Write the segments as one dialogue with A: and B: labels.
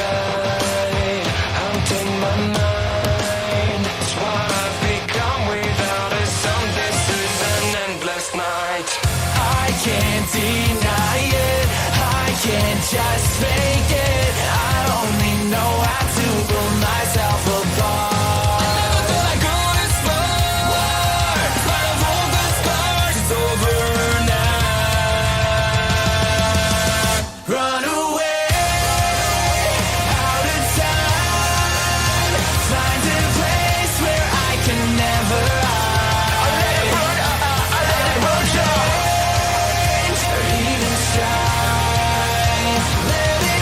A: inside, haunting my mind. It's what I've become without a song. This is an endless night. I can't deny it, I can't just fake it. I only know how to pull myself apart. Let it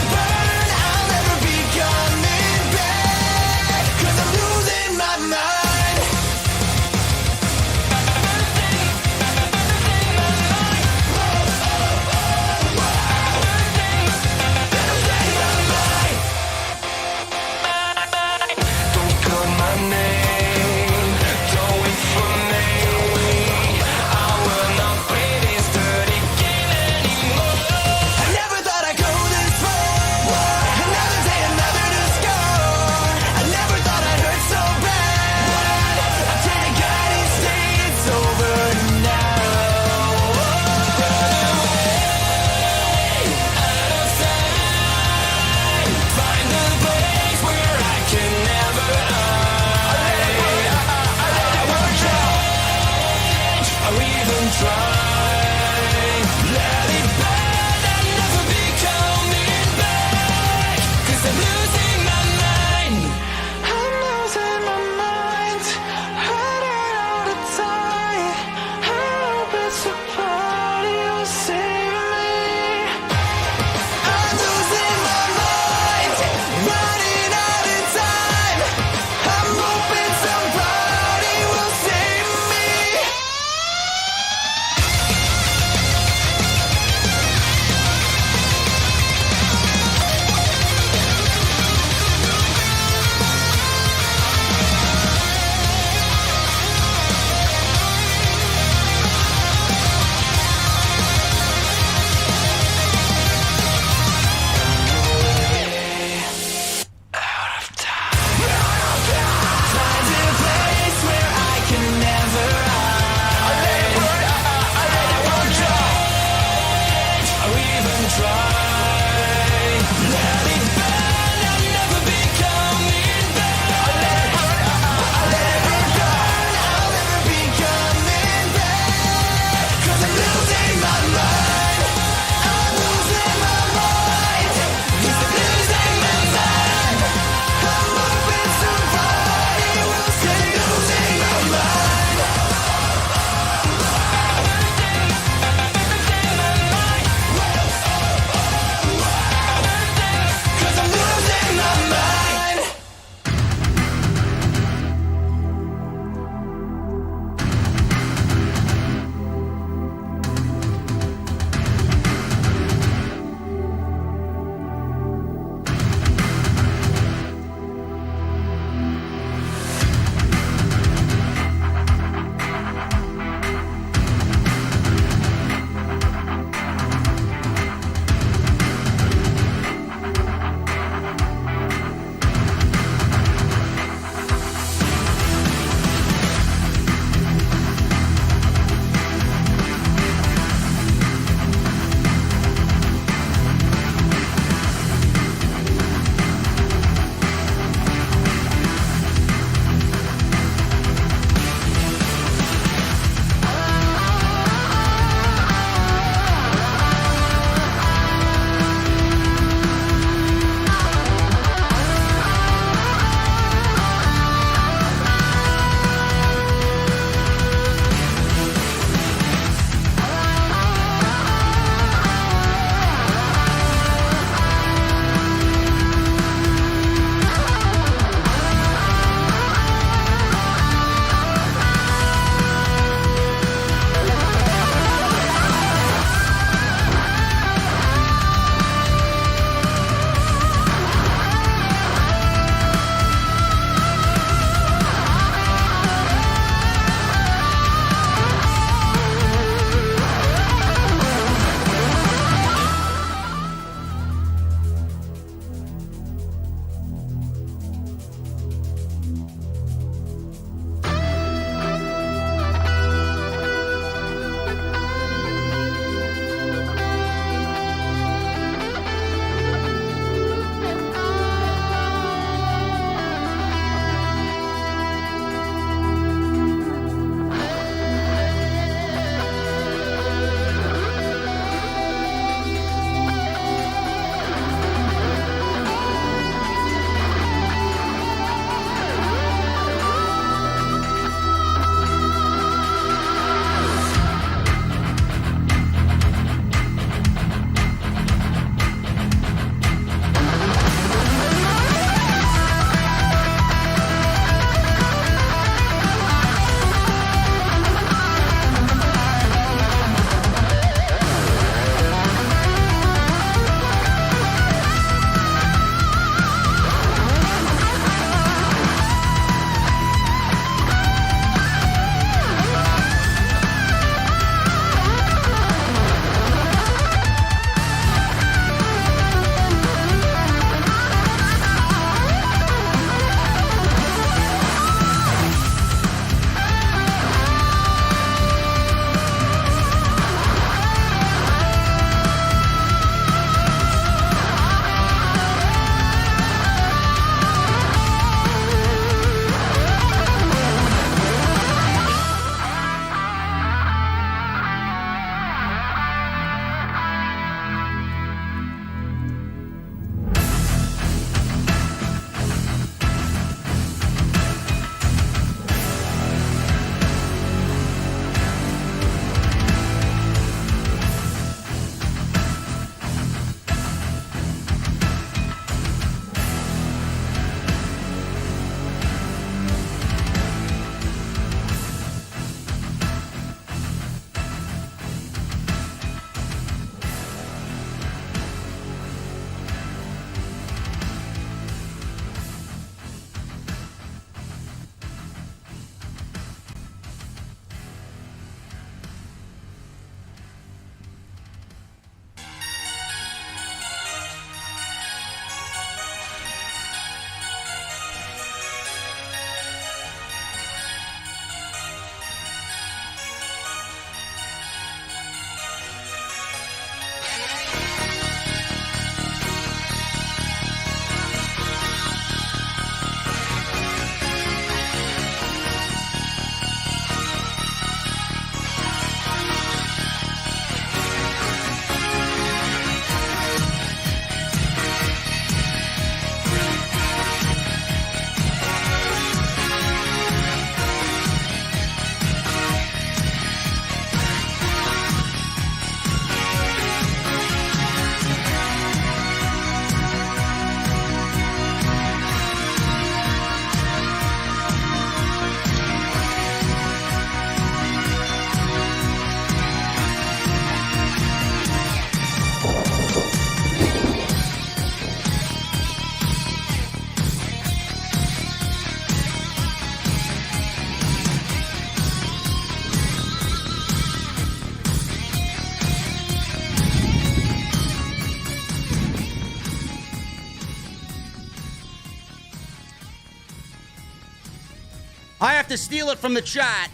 B: I have to steal it from the chat.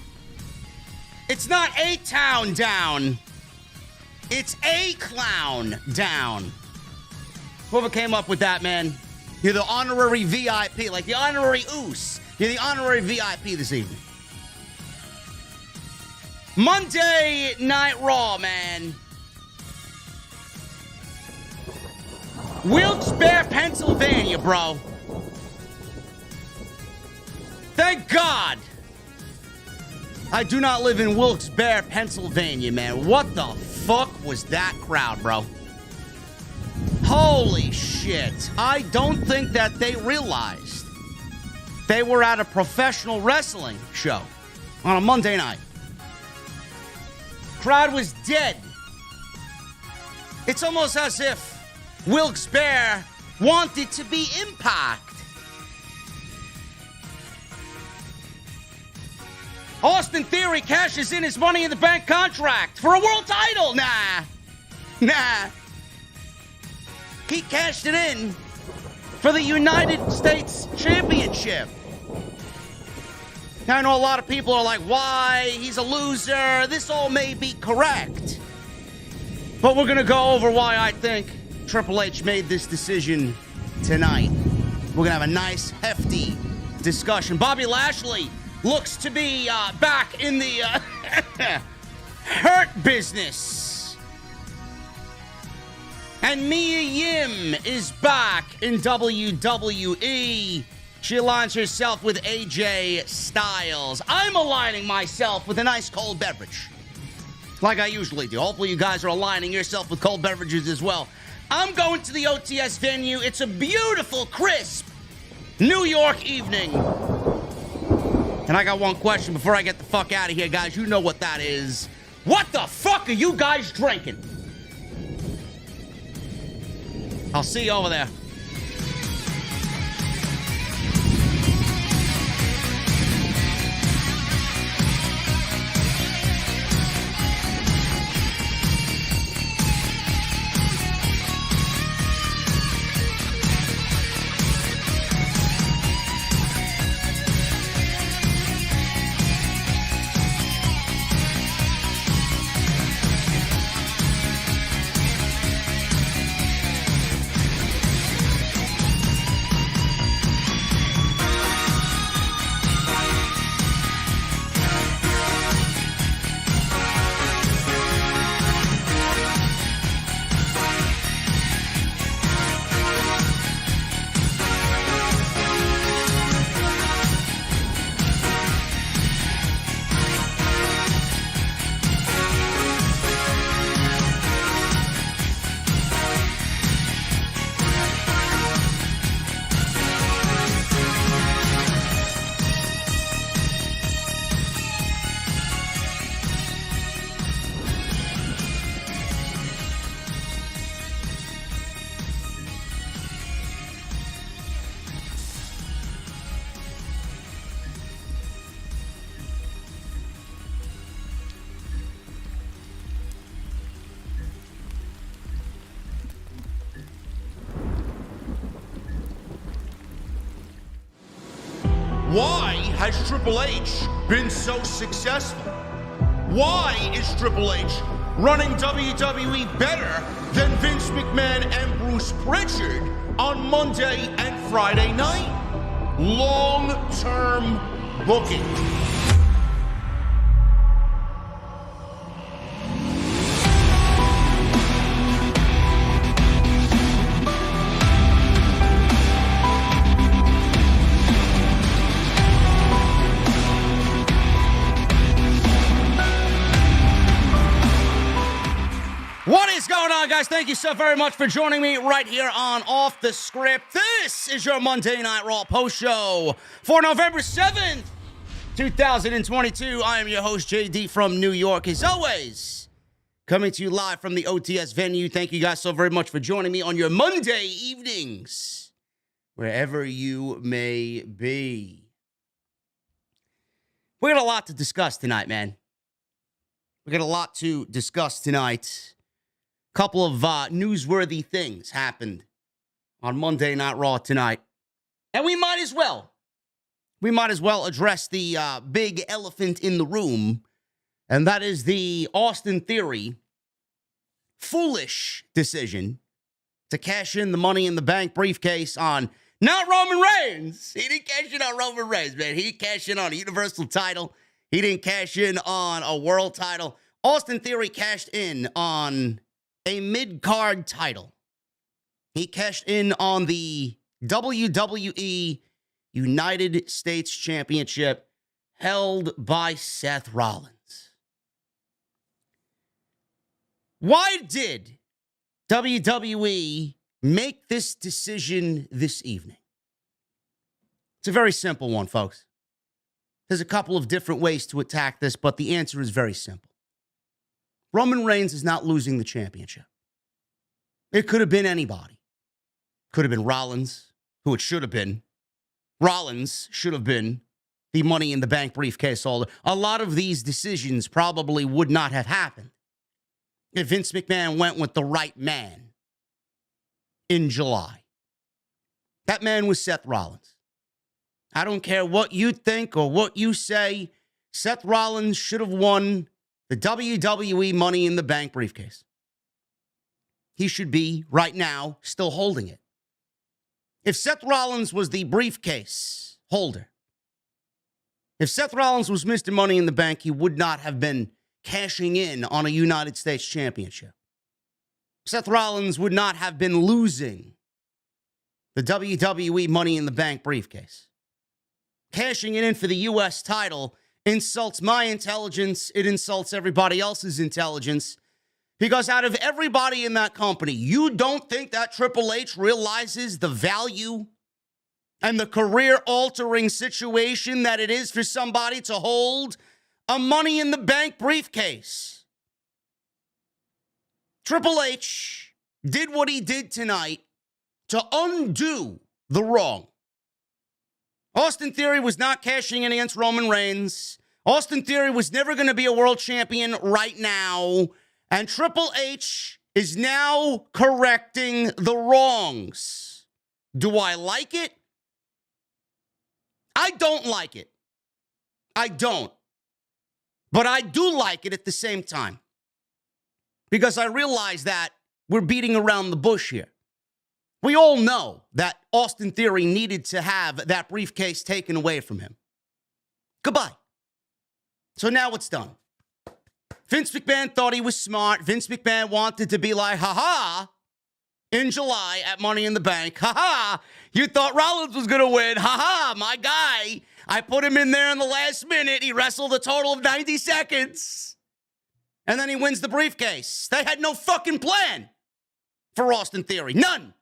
B: It's not a town down. It's a clown down. Whoever came up with that, man, you're the honorary VIP, like the honorary oos. You're the honorary VIP this evening. Monday Night Raw, man. Wilkes-Barre, Pennsylvania, bro. Thank God I do not live in Wilkes-Barre, Pennsylvania, man. What the fuck was that crowd, bro? Holy shit. I don't think that they realized they were at a professional wrestling show on a Monday night. Crowd was dead. It's almost as if Wilkes-Barre wanted to be Impact. Austin Theory cashes in his Money in the Bank contract for a world title. Nah. He cashed it in for the United States Championship. Now, I know a lot of people are like, why? He's a loser. This all may be correct. But we're going to go over why I think Triple H made this decision tonight. We're going to have a nice, hefty discussion. Bobby Lashley looks to be back in the hurt business. And Mia Yim is back in WWE. She aligns herself with AJ Styles. I'm aligning myself with a nice cold beverage, like I usually do. Hopefully you guys are aligning yourself with cold beverages as well. I'm going to the OTS venue. It's a beautiful, crisp New York evening. And I got one question before I get the fuck out of here, guys. You know what that is. What the fuck are you guys drinking? I'll see you over there.
C: Why has Triple H been so successful? Why is Triple H running WWE better than Vince McMahon and Bruce Pritchard on Monday and Friday night? Long-term booking.
B: What is going on, guys? Thank you so very much for joining me right here on Off the Script. This is your Monday Night Raw post show for November 7th, 2022. I am your host, JD from New York, as always, coming to you live from the OTS venue. Thank you guys so very much for joining me on your Monday evenings, wherever you may be. We got a lot to discuss tonight, man. We got a lot to discuss tonight. Couple of newsworthy things happened on Monday Night Raw tonight. And we might as well we might as well address the big elephant in the room, and that is the Austin Theory foolish decision to cash in the Money in the Bank briefcase on not Roman Reigns. He didn't cash in on Roman Reigns, man. He cashed in on a Universal title. He didn't cash in on a world title. Austin Theory cashed in on a mid-card title. He cashed in on the WWE United States Championship held by Seth Rollins. Why did WWE make this decision this evening? It's a very simple one, folks. There's a couple of different ways to attack this, but the answer is very simple. Roman Reigns is not losing the championship. It could have been anybody. Could have been Rollins, who it should have been. Rollins should have been the Money in the Bank briefcase holder. A lot of these decisions probably would not have happened if Vince McMahon went with the right man in July. That man was Seth Rollins. I don't care what you think or what you say. Seth Rollins should have won the WWE Money in the Bank briefcase. He should be, right now, still holding it. If Seth Rollins was the briefcase holder, if Seth Rollins was Mr. Money in the Bank, he would not have been cashing in on a United States Championship. Seth Rollins would not have been losing the WWE Money in the Bank briefcase. Cashing it in for the U.S. title insults my intelligence. It insults everybody else's intelligence. Because out of everybody in that company, you don't think that Triple H realizes the value and the career-altering situation that it is for somebody to hold a Money in the Bank briefcase. Triple H did what he did tonight to undo the wrong. Austin Theory was not cashing in against Roman Reigns. Austin Theory was never going to be a world champion right now. And Triple H is now correcting the wrongs. Do I like it? I don't like it. I don't. But I do like it at the same time. Because I realize that we're beating around the bush here. We all know that Austin Theory needed to have that briefcase taken away from him. Goodbye. So now it's done. Vince McMahon thought he was smart. Vince McMahon wanted to be like, ha-ha, in July at Money in the Bank. Ha-ha, you thought Rollins was going to win. Ha-ha, my guy. I put him in there in the last minute. He wrestled a total of 90 seconds. And then he wins the briefcase. They had no fucking plan for Austin Theory. None.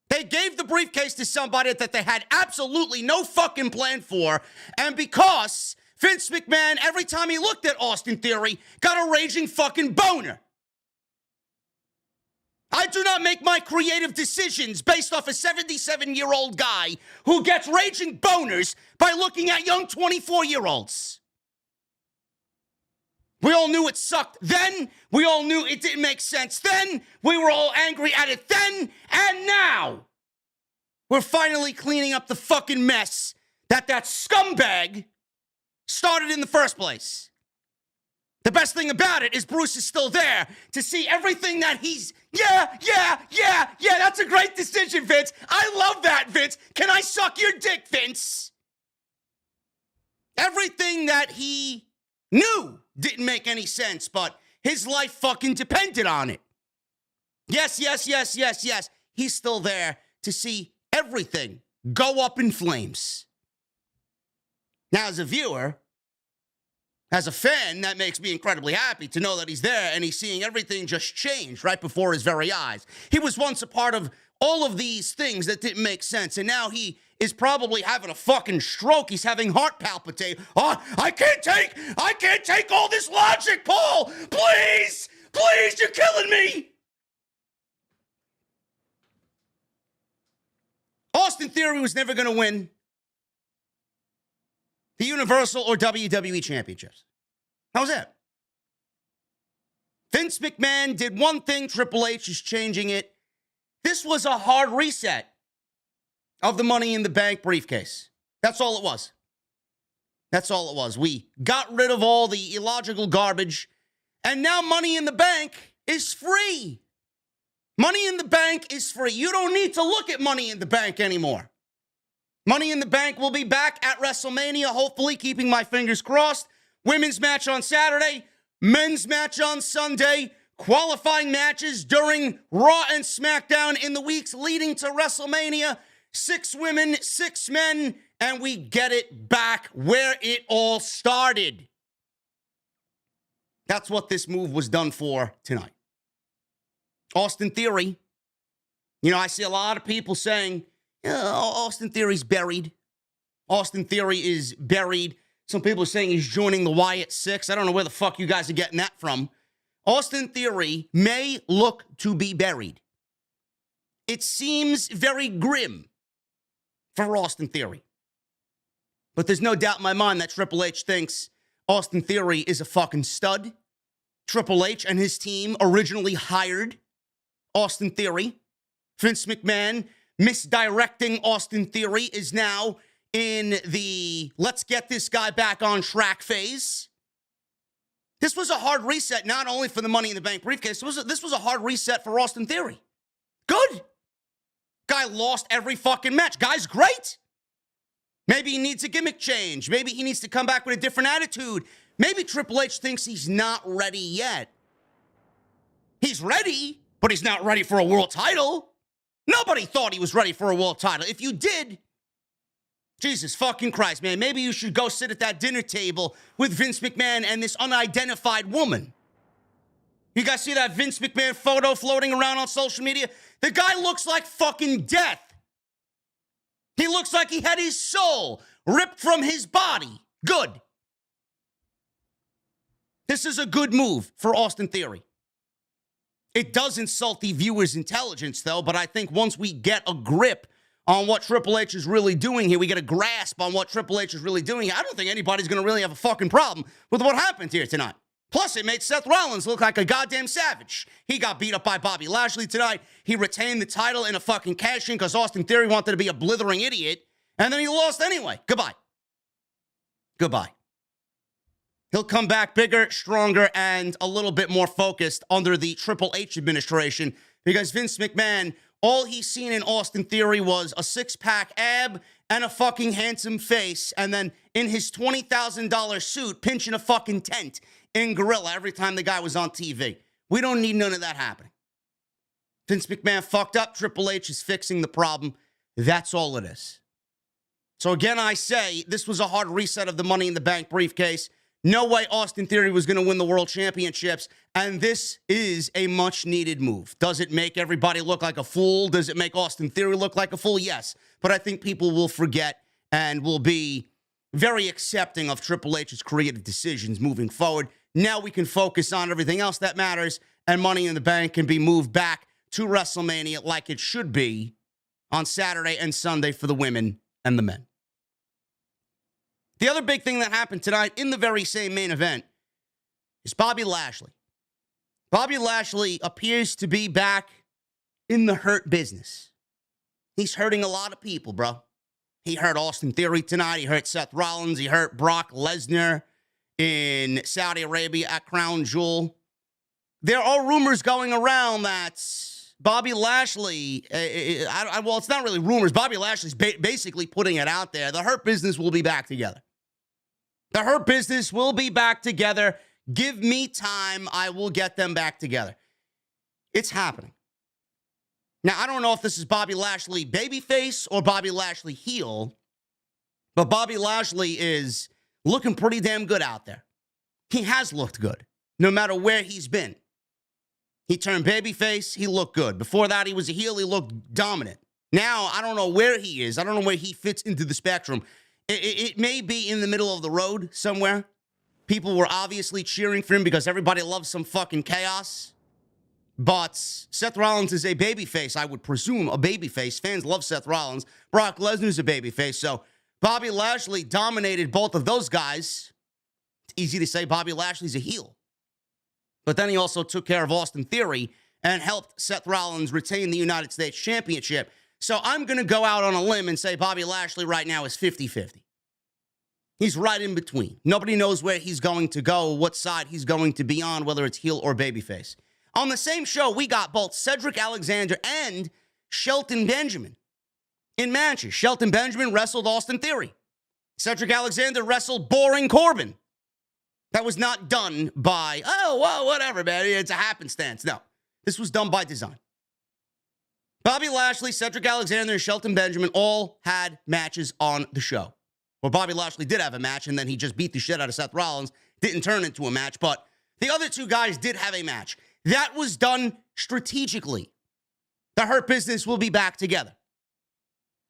B: They gave the briefcase to somebody that they had absolutely no fucking plan for. And because Vince McMahon, every time he looked at Austin Theory, got a raging fucking boner. I do not make my creative decisions based off a 77-year-old guy who gets raging boners by looking at young 24-year-olds. We all knew it sucked then. We all knew it didn't make sense then. We were all angry at it then. And now, we're finally cleaning up the fucking mess that scumbag started in the first place. The best thing about it is Bruce is still there to see everything that he's, yeah, that's a great decision, Vince. I love that, Vince. Can I suck your dick, Vince? Everything that he knew didn't make any sense, but his life fucking depended on it. Yes. He's still there to see everything go up in flames. Now, as a viewer, as a fan, that makes me incredibly happy to know that he's there and he's seeing everything just change right before his very eyes. He was once a part of all of these things that didn't make sense, and now he is probably having a fucking stroke. He's having heart palpitation. Oh, I can't take all this logic, Paul. Please, you're killing me. Austin Theory was never going to win the Universal or WWE Championships. How's that? Vince McMahon did one thing. Triple H is changing it. This was a hard reset of the Money in the Bank briefcase. That's all it was. That's all it was. We got rid of all the illogical garbage, and now Money in the Bank is free. Money in the Bank is free. You don't need to look at Money in the Bank anymore. Money in the Bank will be back at WrestleMania, hopefully, keeping my fingers crossed. Women's match on Saturday, men's match on Sunday, qualifying matches during Raw and SmackDown in the weeks leading to WrestleMania. 6 women, 6 men, and we get it back where it all started. That's what this move was done for tonight. Austin Theory. You know, I see a lot of people saying, Austin Theory's buried. Austin Theory is buried. Some people are saying he's joining the Wyatt Six. I don't know where the fuck you guys are getting that from. Austin Theory may look to be buried. It seems very grim for Austin Theory. But there's no doubt in my mind that Triple H thinks Austin Theory is a fucking stud. Triple H and his team originally hired Austin Theory. Vince McMahon misdirecting Austin Theory is now in the let's get this guy back on track phase. This was a hard reset, not only for the Money in the Bank briefcase. This was a hard reset for Austin Theory. Good. Guy lost every fucking match. Guy's great. Maybe he needs a gimmick change. Maybe he needs to come back with a different attitude. Maybe Triple H thinks he's not ready yet. He's ready, but he's not ready for a world title. Nobody thought he was ready for a world title. If you did, Jesus fucking Christ, man, maybe you should go sit at that dinner table with Vince McMahon and this unidentified woman. You guys see that Vince McMahon photo floating around on social media? The guy looks like fucking death. He looks like he had his soul ripped from his body. Good. This is a good move for Austin Theory. It does insult the viewer's intelligence, though, but I think once we get a grip on what Triple H is really doing here, we get a grasp on what Triple H is really doing here, I don't think anybody's going to really have a fucking problem with what happened here tonight. Plus, it made Seth Rollins look like a goddamn savage. He got beat up by Bobby Lashley tonight. He retained the title in a fucking cash-in because Austin Theory wanted to be a blithering idiot, and then he lost anyway. Goodbye. Goodbye. He'll come back bigger, stronger, and a little bit more focused under the Triple H administration because Vince McMahon, all he's seen in Austin Theory was a six-pack ab and a fucking handsome face, and then in his $20,000 suit, pinching a fucking tent in Gorilla every time the guy was on TV. We don't need none of that happening. Vince McMahon fucked up. Triple H is fixing the problem. That's all it is. So again, I say this was a hard reset of the Money in the Bank briefcase. No way Austin Theory was going to win the world championships, and this is a much-needed move. Does it make everybody look like a fool? Does it make Austin Theory look like a fool? Yes, but I think people will forget and will be very accepting of Triple H's creative decisions moving forward. Now we can focus on everything else that matters, and Money in the Bank can be moved back to WrestleMania like it should be on Saturday and Sunday for the women and the men. The other big thing that happened tonight in the very same main event is Bobby Lashley. Bobby Lashley appears to be back in the hurt business. He's hurting a lot of people, bro. He hurt Austin Theory tonight. He hurt Seth Rollins. He hurt Brock Lesnar in Saudi Arabia at Crown Jewel. There are rumors going around that Bobby Lashley, well, it's not really rumors. Bobby Lashley's basically putting it out there. The hurt business will be back together. The hurt business will be back together. Give me time. I will get them back together. It's happening. Now, I don't know if this is Bobby Lashley babyface or Bobby Lashley heel, but Bobby Lashley is looking pretty damn good out there. He has looked good, no matter where he's been. He turned babyface, he looked good. Before that, he was a heel, he looked dominant. Now, I don't know where he is. I don't know where he fits into the spectrum. It may be in the middle of the road somewhere. People were obviously cheering for him because everybody loves some fucking chaos. But Seth Rollins is a babyface, I would presume, a babyface. Fans love Seth Rollins. Brock Lesnar's a babyface. So Bobby Lashley dominated both of those guys. It's easy to say Bobby Lashley's a heel. But then he also took care of Austin Theory and helped Seth Rollins retain the United States Championship. So I'm going to go out on a limb and say Bobby Lashley right now is 50-50. He's right in between. Nobody knows where he's going to go, what side he's going to be on, whether it's heel or babyface. On the same show, we got both Cedric Alexander and Shelton Benjamin in matches. Shelton Benjamin wrestled Austin Theory. Cedric Alexander wrestled Boring Corbin. That was not done by, oh, well, whatever, man. It's a happenstance. No, this was done by design. Bobby Lashley, Cedric Alexander, and Shelton Benjamin all had matches on the show. Well, Bobby Lashley did have a match, and then he just beat the shit out of Seth Rollins. Didn't turn into a match, but the other two guys did have a match. That was done strategically. The Hurt Business will be back together.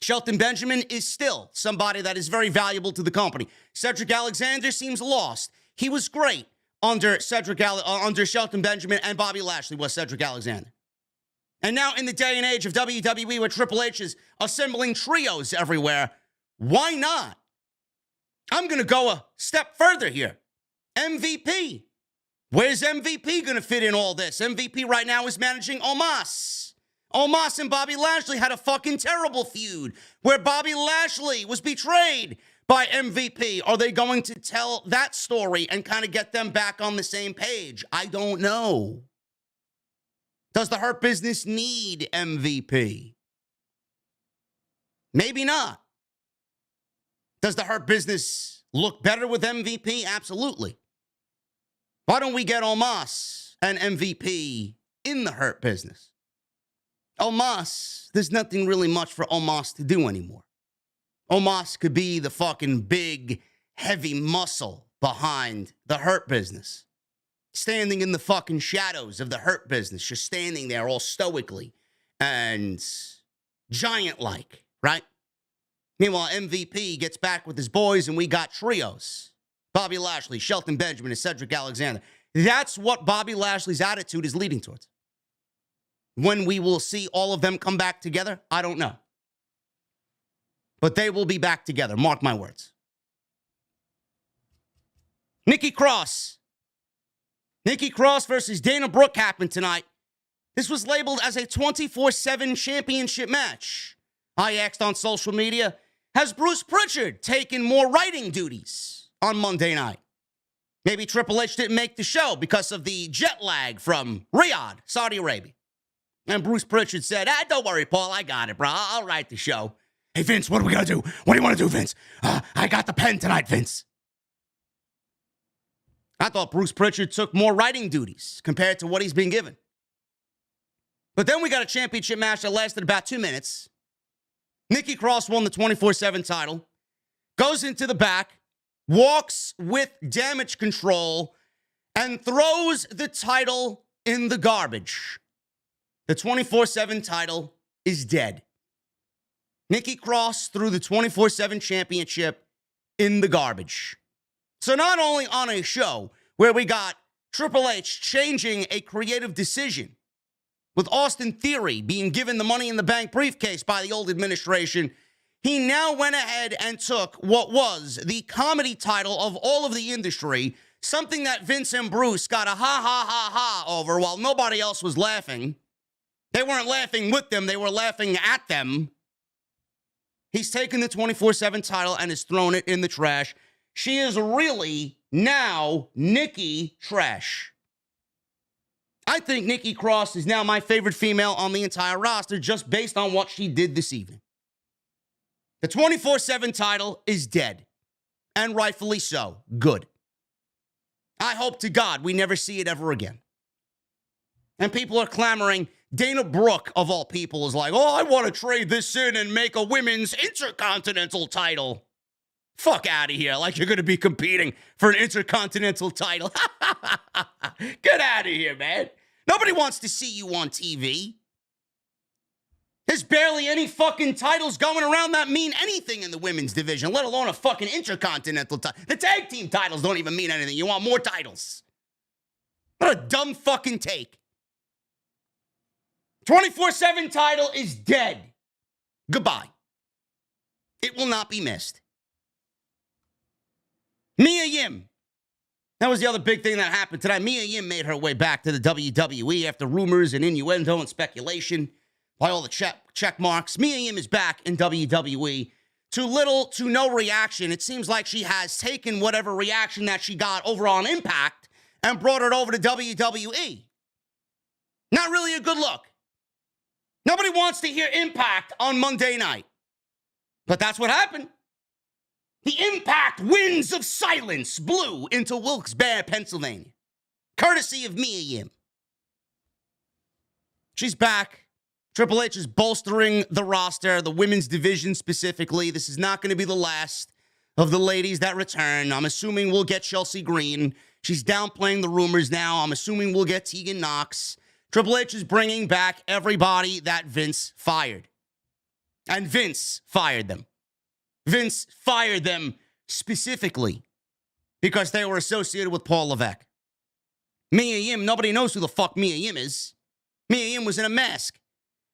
B: Shelton Benjamin is still somebody that is very valuable to the company. Cedric Alexander seems lost. He was great under Shelton Benjamin, and Bobby Lashley was Cedric Alexander. And now in the day and age of WWE where Triple H is assembling trios everywhere, why not? I'm going to go a step further here. MVP. Where's MVP going to fit in all this? MVP right now is managing Omos. Omos and Bobby Lashley had a fucking terrible feud where Bobby Lashley was betrayed by MVP. Are they going to tell that story and kind of get them back on the same page? I don't know. Does the Hurt Business need MVP? Maybe not. Does the Hurt Business look better with MVP? Absolutely. Why don't we get Omos and MVP in the Hurt Business? Omos, there's nothing really much for Omos to do anymore. Omos could be the fucking big, heavy muscle behind the Hurt Business. Standing in the fucking shadows of the Hurt Business, just standing there all stoically and giant-like, right? Meanwhile, MVP gets back with his boys, and we got trios. Bobby Lashley, Shelton Benjamin, and Cedric Alexander. That's what Bobby Lashley's attitude is leading towards. When we will see all of them come back together, I don't know. But they will be back together, mark my words. Nikki Cross versus Dana Brooke happened tonight. This was labeled as a 24/7 championship match. I asked on social media, has Bruce Pritchard taken more writing duties on Monday night? Maybe Triple H didn't make the show because of the jet lag from Riyadh, Saudi Arabia. And Bruce Pritchard said, don't worry, Paul, I got it, bro. I'll write the show. Hey, Vince, what are we going to do? What do you want to do, Vince? I got the pen tonight, Vince. I thought Bruce Pritchard took more writing duties compared to what he's been given. But then we got a championship match that lasted about 2 minutes. Nikki Cross won the 24/7 title, goes into the back, walks with damage control, and throws the title in the garbage. The 24/7 title is dead. Nikki Cross threw the 24/7 championship in the garbage. So not only on a show where we got Triple H changing a creative decision with Austin Theory being given the Money in the Bank briefcase by the old administration, he now went ahead and took what was the comedy title of all of the industry, something that Vince and Bruce got a ha over while nobody else was laughing. They weren't laughing with them, they were laughing at them. He's taken the 24/7 title and has thrown it in the trash. She is really now Nikki trash. I think Nikki Cross is now my favorite female on the entire roster just based on what she did this evening. The 24/7 title is dead, and rightfully so. Good. I hope to God we never see it ever again. And people are clamoring. Dana Brooke, of all people, is like, I want to trade this in and make a women's intercontinental title. Fuck out of here, like you're going to be competing for an intercontinental title. Get out of here, man. Nobody wants to see you on TV. There's barely any fucking titles going around that mean anything in the women's division, let alone a fucking intercontinental title. The tag team titles don't even mean anything. You want more titles. What a dumb fucking take. 24/7 title is dead. Goodbye. It will not be missed. Mia Yim. That was the other big thing that happened tonight. Mia Yim made her way back to the WWE after rumors and innuendo and speculation. by all the check marks. Mia Yim is back in WWE. To little to no reaction. It seems like she has taken whatever reaction that she got over on Impact and brought it over to WWE. Not really a good look. Nobody wants to hear Impact on Monday night. But that's what happened. The Impact winds of silence blew into Wilkes-Barre, Pennsylvania, courtesy of Mia Yim. She's back. Triple H is bolstering the roster, the women's division specifically. This is not going to be the last of the ladies that return. I'm assuming we'll get Chelsea Green. She's downplaying the rumors now. I'm assuming we'll get Tegan Nox. Triple H is bringing back everybody that Vince fired. And Vince fired them. Vince fired them specifically because they were associated with Paul Levesque. Mia Yim, nobody knows who the fuck Mia Yim is. Mia Yim was in a mask.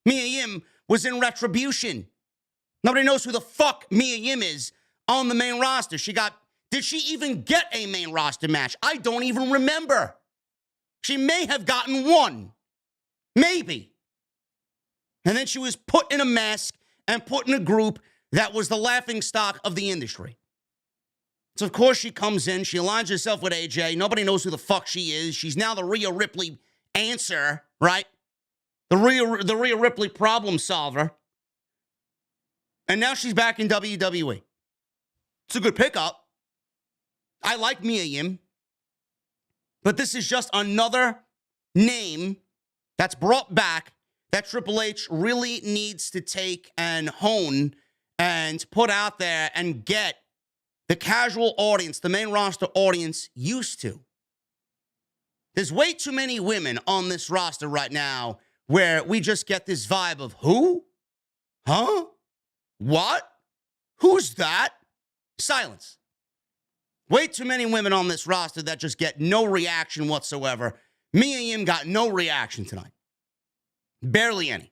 B: Mia Yim was in Retribution. Nobody knows who the fuck Mia Yim is on the main roster. Did she even get a main roster match? I don't even remember. She may have gotten one. Maybe. And then she was put in a mask and put in a group that was the laughingstock of the industry. So, of course, she comes in. She aligns herself with AJ. Nobody knows who the fuck she is. She's now the Rhea Ripley answer, right? The Rhea Ripley problem solver. And now she's back in WWE. It's a good pickup. I like Mia Yim. But this is just another name that's brought back that Triple H really needs to take and hone and put out there and get the casual audience, the main roster audience, used to. There's way too many women on this roster right now where we just get this vibe of who? Huh? What? Who's that? Silence. Way too many women on this roster that just get no reaction whatsoever. Mia Yim got no reaction tonight. Barely any.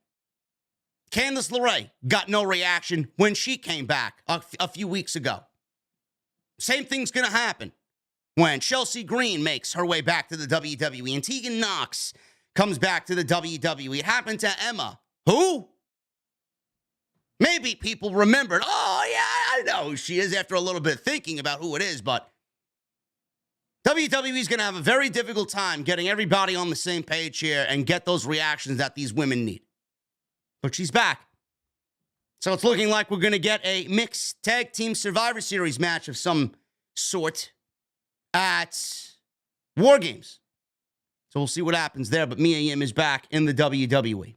B: Candice LeRae got no reaction when she came back a few weeks ago. Same thing's going to happen when Chelsea Green makes her way back to the WWE and Tegan Nox comes back to the WWE. It happened to Emma. Who? Maybe people remembered, oh, yeah, I know who she is after a little bit of thinking about who it is, but WWE is going to have a very difficult time getting everybody on the same page here and get those reactions that these women need. But she's back. So it's looking like we're going to get a mixed tag team Survivor Series match of some sort at War Games. So we'll see what happens there, but Mia Yim is back in the WWE.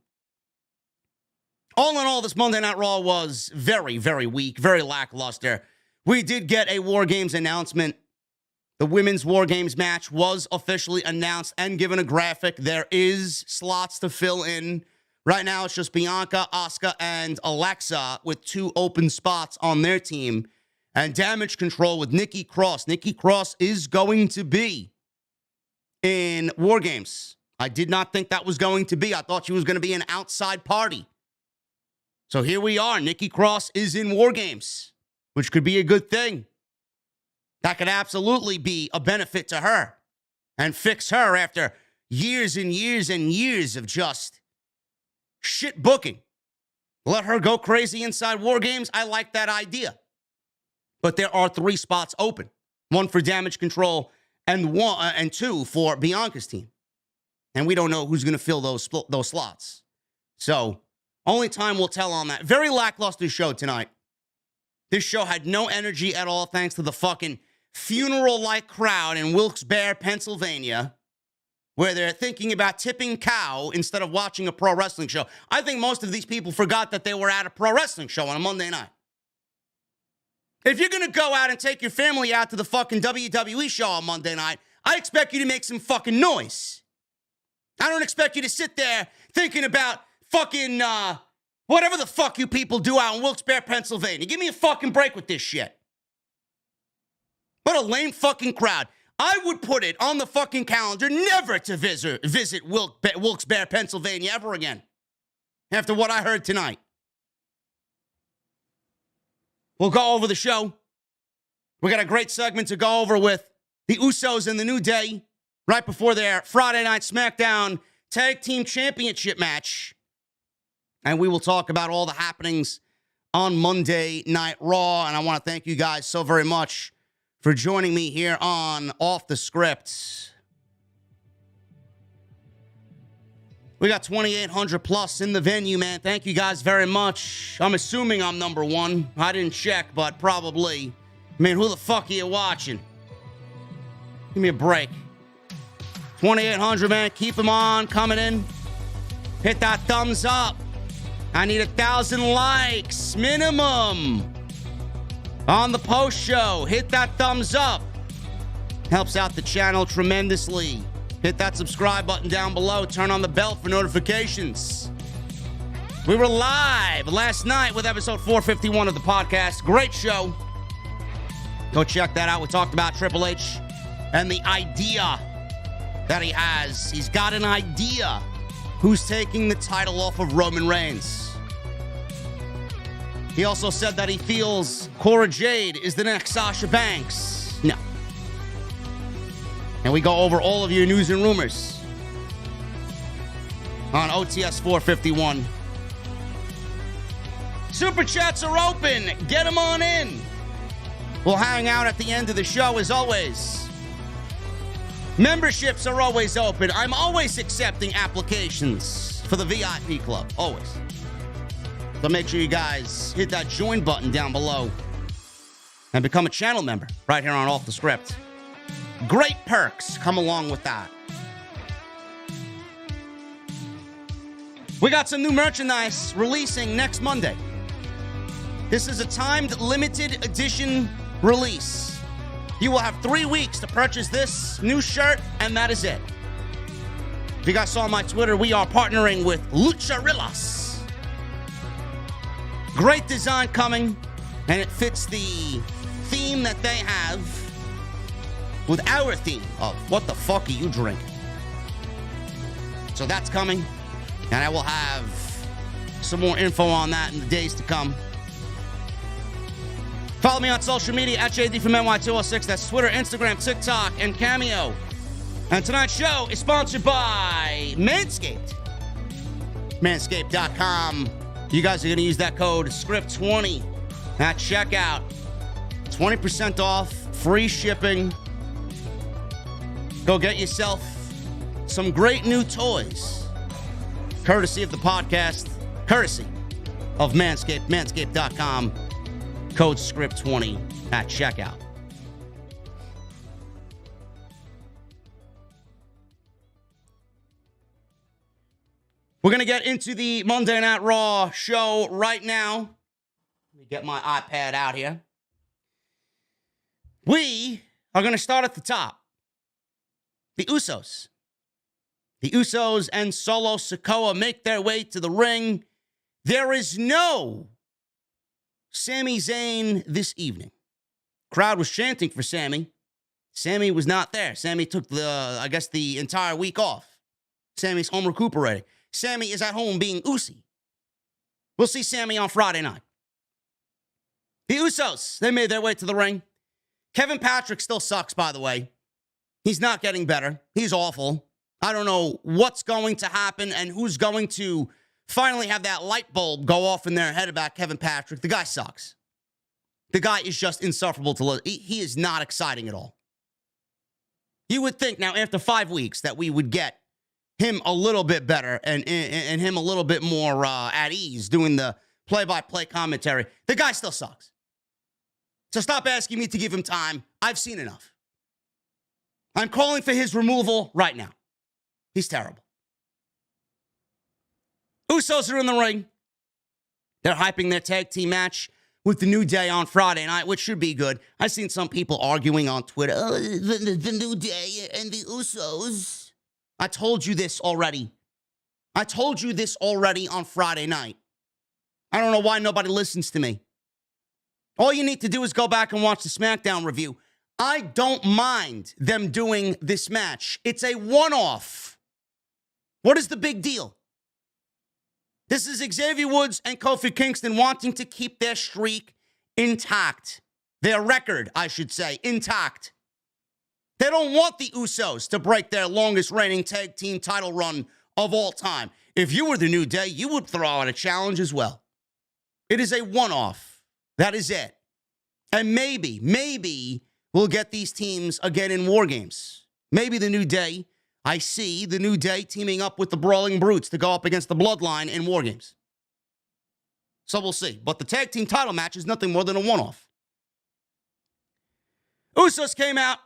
B: All in all, this Monday Night Raw was very, very weak, very lackluster. We did get a War Games announcement. The women's War Games match was officially announced and given a graphic. There is slots to fill in. Right now, it's just Bianca, Asuka, and Alexa with 2 open spots on their team. And Damage Control with Nikki Cross. Nikki Cross is going to be in War Games. I did not think that was going to be. I thought she was going to be an outside party. So here we are. Nikki Cross is in War Games, which could be a good thing. That could absolutely be a benefit to her and fix her after years and years and years of just shit booking. Let her go crazy inside War Games. I like that idea. But there are 3 spots open. 1 for Damage Control and 2 for Bianca's team. And we don't know who's going to fill those slots. So only time will tell on that. Very lackluster show tonight. This show had no energy at all thanks to the fucking funeral-like crowd in Wilkes-Barre, Pennsylvania, where they're thinking about tipping cow instead of watching a pro wrestling show. I think most of these people forgot that they were at a pro wrestling show on a Monday night. If you're going to go out and take your family out to the fucking WWE show on Monday night, I expect you to make some fucking noise. I don't expect you to sit there thinking about fucking, whatever the fuck you people do out in Wilkes-Barre, Pennsylvania. Give me a fucking break with this shit. What a lame fucking crowd. I would put it on the fucking calendar never to visit Wilkes-Barre, Pennsylvania ever again. After what I heard tonight. We'll go over the show. We got a great segment to go over with the Usos and the New Day right before their Friday Night Smackdown Tag Team Championship match. And we will talk about all the happenings on Monday Night Raw. And I want to thank you guys so very much for joining me here on Off the Script. We got 2,800 plus in the venue, man. Thank you guys very much. I'm assuming I'm number one. I didn't check, but probably. Man, who the fuck are you watching? Give me a break. 2,800, man. Keep them on coming in. Hit that thumbs up. I need 1,000 likes minimum on the post show. Hit that thumbs up. Helps out the channel tremendously. Hit that subscribe button down below. Turn on the bell for notifications. We were live last night with episode 451 of the podcast. Great show. Go check that out. We talked about Triple H and the idea that he has. He's got an idea who's taking the title off of Roman Reigns. He also said that he feels Cora Jade is the next Sasha Banks. No. And we go over all of your news and rumors on OTS 451. Super chats are open. Get them on in. We'll hang out at the end of the show as always. Memberships are always open. I'm always accepting applications for the VIP club. Always. So make sure you guys hit that join button down below and become a channel member right here on Off the Script. Great perks come along with that. We got some new merchandise releasing next Monday. This is a timed limited edition release. You will have 3 weeks to purchase this new shirt, and that is it. If you guys saw on my Twitter, we are partnering with Lucharillas. Great design coming, and it fits the theme that they have with our theme of what the fuck are you drinking? So that's coming, and I will have some more info on that in the days to come. Follow me on social media at JDfromNY206. That's Twitter, Instagram, TikTok, and Cameo. And tonight's show is sponsored by Manscaped. Manscaped.com. You guys are going to use that code SCRIPT20 at checkout. 20% off, free shipping. Go get yourself some great new toys. Courtesy of the podcast. Courtesy of Manscaped. Manscaped.com. Code SCRIPT20 at checkout. We're going to get into the Monday Night Raw show right now. Let me get my iPad out here. We are going to start at the top. The Usos. The Usos and Solo Sikoa make their way to the ring. There is no Sami Zayn this evening. Crowd was chanting for Sami. Sami was not there. Sami took the entire week off. Sami's home recuperating. Sami is at home being Usi. We'll see Sami on Friday night. The Usos, they made their way to the ring. Kevin Patrick still sucks, by the way. He's not getting better. He's awful. I don't know what's going to happen and who's going to finally have that light bulb go off in their head about Kevin Patrick. The guy sucks. The guy is just insufferable to look. He is not exciting at all. You would think now after 5 weeks that we would get him a little bit better and him a little bit more at ease doing the play-by-play commentary. The guy still sucks. So stop asking me to give him time. I've seen enough. I'm calling for his removal right now. He's terrible. Usos are in the ring. They're hyping their tag team match with the New Day on Friday night, which should be good. I've seen some people arguing on Twitter, the New Day and the Usos. I told you this already. I told you this already on Friday night. I don't know why nobody listens to me. All you need to do is go back and watch the Smackdown review. I don't mind them doing this match. It's a one-off. What is the big deal? This is Xavier Woods and Kofi Kingston wanting to keep their streak intact. Their record, I should say, intact. They don't want the Usos to break their longest reigning tag team title run of all time. if you were the New Day, you would throw out a challenge as well. It is a one-off. That is it. And maybe we'll get these teams again in War Games. Maybe the New Day, I see the New Day teaming up with the Brawling Brutes to go up against the Bloodline in War Games. So we'll see. But the tag team title match is nothing more than a one-off. Usos came out,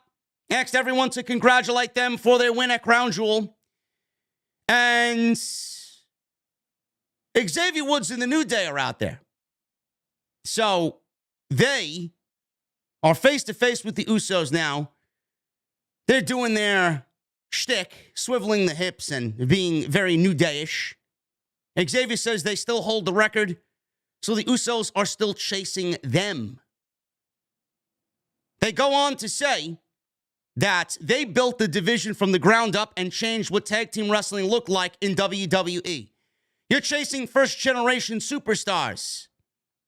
B: asked everyone to congratulate them for their win at Crown Jewel. And Xavier Woods and the New Day are out there. So they are face-to-face with the Usos now. They're doing their shtick, swiveling the hips and being very New Day-ish. Xavier says they still hold the record, so the Usos are still chasing them. They go on to say that they built the division from the ground up and changed what tag team wrestling looked like in WWE. You're chasing first-generation superstars.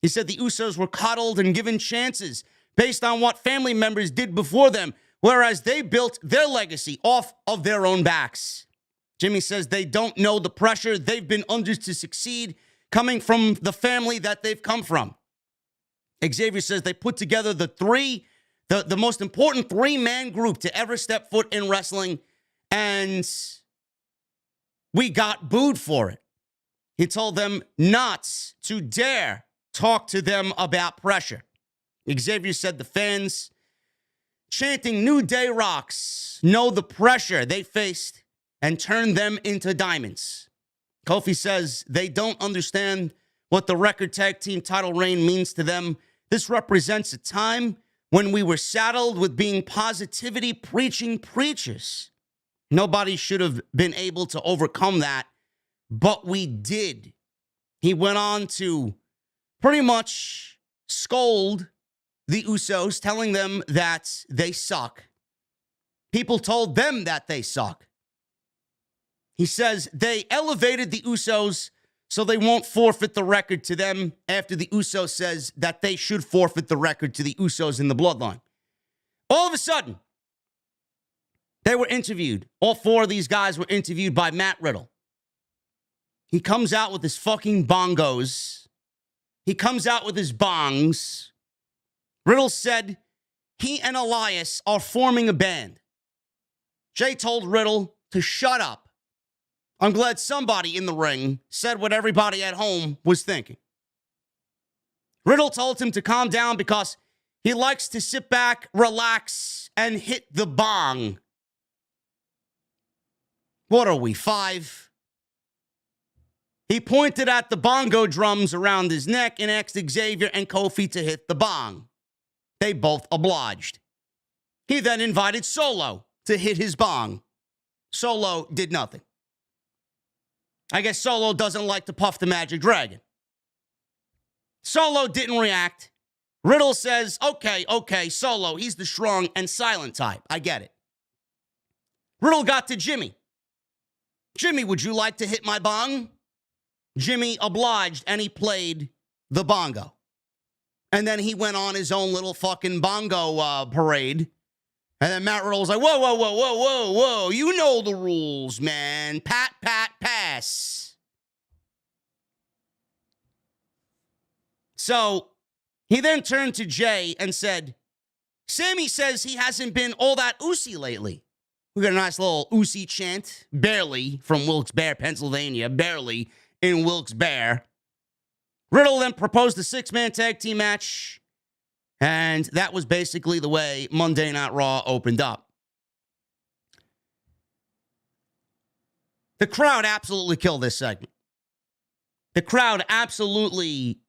B: He said the Usos were coddled and given chances based on what family members did before them, whereas they built their legacy off of their own backs. Jimmy says they don't know the pressure they've been under to succeed coming from the family that they've come from. Xavier says they put together the most important three-man group to ever step foot in wrestling, and we got booed for it. He told them not to dare talk to them about pressure. Xavier said the fans chanting New Day rocks know the pressure they faced and turned them into diamonds. Kofi says they don't understand what the record tag team title reign means to them. This represents a time when we were saddled with being positivity preaching preachers. Nobody should have been able to overcome that, but we did. He went on to pretty much scold the Usos, telling them that they suck. People told them that they suck. He says they elevated the Usos so they won't forfeit the record to them after the Usos says that they should forfeit the record to the Usos in the Bloodline. All of a sudden, they were interviewed. All four of these guys were interviewed by Matt Riddle. He comes out with his fucking bongos. He comes out with his bongs. Riddle said he and Elias are forming a band. Jay told Riddle to shut up. I'm glad somebody in the ring said what everybody at home was thinking. Riddle told him to calm down because he likes to sit back, relax, and hit the bong. What are we, 5? He pointed at the bongo drums around his neck and asked Xavier and Kofi to hit the bong. They both obliged. He then invited Solo to hit his bong. Solo did nothing. I guess Solo doesn't like to puff the magic dragon. Solo didn't react. Riddle says, okay, Solo, he's the strong and silent type. I get it. Riddle got to Jimmy. Jimmy, would you like to hit my bong? Jimmy obliged, and he played the bongo. And then he went on his own little fucking bongo parade. And then Matt Riddle's like, whoa. You know the rules, man. Pat, pass. So he then turned to Jay and said, Sammy says he hasn't been all that oozy lately. We got a nice little oozy chant, barely, from Wilkes-Barre, Pennsylvania, barely in Wilkes-Barre. Riddle then proposed a 6-man tag team match, and that was basically the way Monday Night Raw opened up. The crowd absolutely killed this segment. The crowd absolutely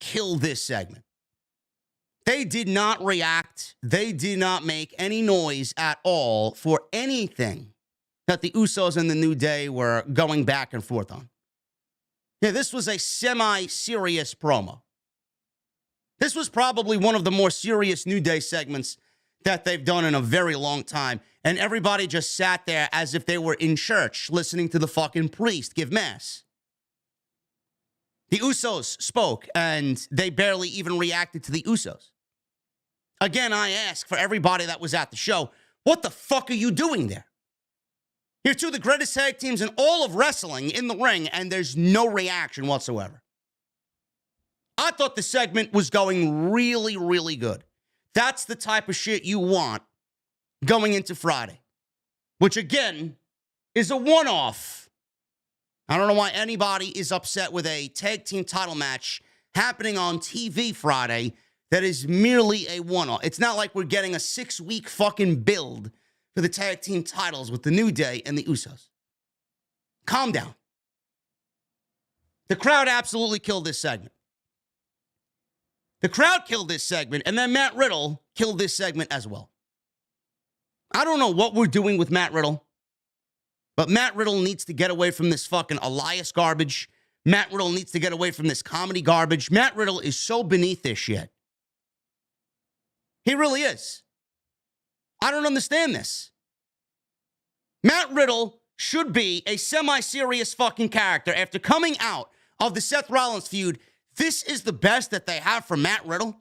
B: killed this segment. They did not react. They did not make any noise at all for anything that the Usos and the New Day were going back and forth on. Yeah, this was a semi-serious promo. This was probably one of the more serious New Day segments that they've done in a very long time. And everybody just sat there as if they were in church listening to the fucking priest give mass. The Usos spoke, and they barely even reacted to the Usos. Again, I ask for everybody that was at the show, what the fuck are you doing there? You're two of the greatest tag teams in all of wrestling in the ring, and there's no reaction whatsoever. I thought the segment was going really, really good. That's the type of shit you want going into Friday, which, again, is a one-off. I don't know why anybody is upset with a tag team title match happening on TV Friday that is merely a one-off. It's not like we're getting a 6-week fucking build for the tag team titles with the New Day and the Usos. Calm down. The crowd absolutely killed this segment. The crowd killed this segment, and then Matt Riddle killed this segment as well. I don't know what we're doing with Matt Riddle, but Matt Riddle needs to get away from this fucking Elias garbage. Matt Riddle needs to get away from this comedy garbage. Matt Riddle is so beneath this shit. He really is. I don't understand this. Matt Riddle should be a semi-serious fucking character after coming out of the Seth Rollins feud. This is the best that they have for Matt Riddle?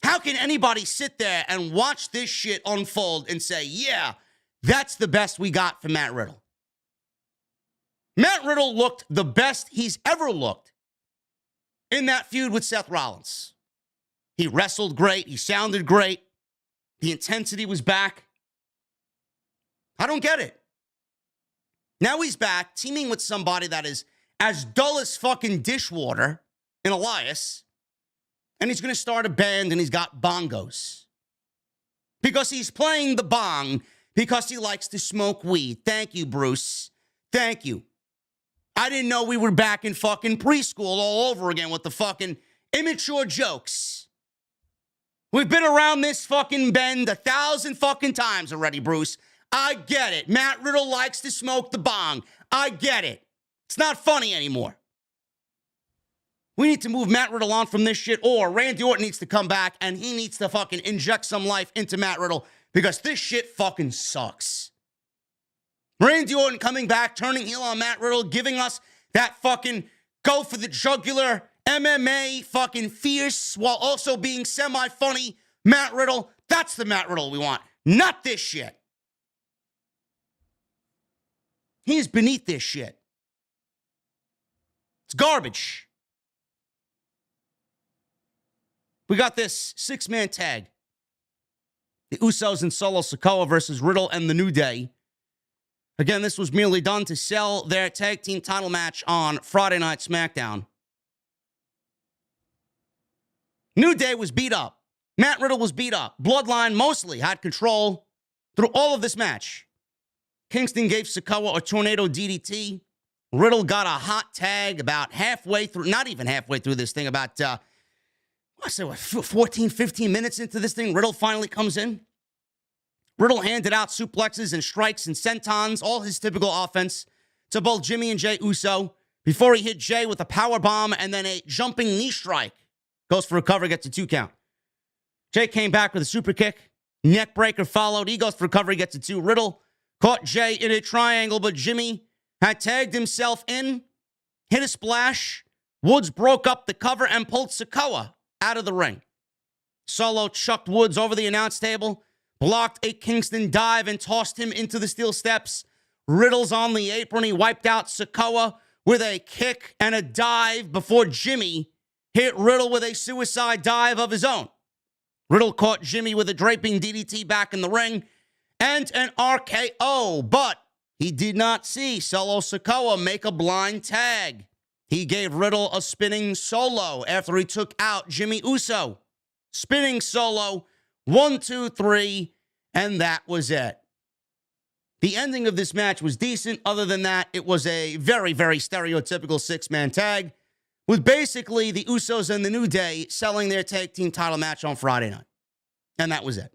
B: How can anybody sit there and watch this shit unfold and say, yeah, that's the best we got for Matt Riddle? Matt Riddle looked the best he's ever looked in that feud with Seth Rollins. He wrestled great. He sounded great. The intensity was back. I don't get it. Now he's back teaming with somebody that is as dull as fucking dishwater in Elias. And he's going to start a band and he's got bongos. Because he's playing the bong because he likes to smoke weed. Thank you, Bruce. Thank you. I didn't know we were back in fucking preschool all over again with the fucking immature jokes. We've been around this fucking bend 1,000 fucking times already, Bruce. I get it. Matt Riddle likes to smoke the bong. I get it. It's not funny anymore. We need to move Matt Riddle on from this shit, or Randy Orton needs to come back and he needs to fucking inject some life into Matt Riddle because this shit fucking sucks. Randy Orton coming back, turning heel on Matt Riddle, giving us that fucking go for the jugular MMA fucking fierce while also being semi-funny Matt Riddle. That's the Matt Riddle we want, not this shit. He's beneath this shit. It's garbage. We got this 6-man tag. The Usos and Solo Sikoa versus Riddle and the New Day. Again, this was merely done to sell their tag team title match on Friday Night SmackDown. New Day was beat up. Matt Riddle was beat up. Bloodline mostly had control through all of this match. Kingston gave Sikoa a tornado DDT. Riddle got a hot tag about halfway through, not even halfway through this thing, about, 14, 15 minutes into this thing, Riddle finally comes in. Riddle handed out suplexes and strikes and sentons, all his typical offense, to both Jimmy and Jey Uso before he hit Jey with a power bomb and then a jumping knee strike. Goes for a cover, gets a 2 count. Jey came back with a super kick. Neck breaker followed. He goes for a cover, he gets a 2. Riddle caught Jey in a triangle, but Jimmy had tagged himself in, hit a splash. Woods broke up the cover and pulled Sikoa out of the ring. Solo chucked Woods over the announce table, blocked a Kingston dive, and tossed him into the steel steps. Riddle's on the apron. He wiped out Sikoa with a kick and a dive before Jimmy hit Riddle with a suicide dive of his own. Riddle caught Jimmy with a draping DDT back in the ring and an RKO, but he did not see Solo Sikoa make a blind tag. He gave Riddle a spinning solo after he took out Jimmy Uso. Spinning solo, 1, 2, 3, and that was it. The ending of this match was decent. Other than that, it was a very, very stereotypical 6-man tag with basically the Usos and the New Day selling their tag team title match on Friday night. And that was it.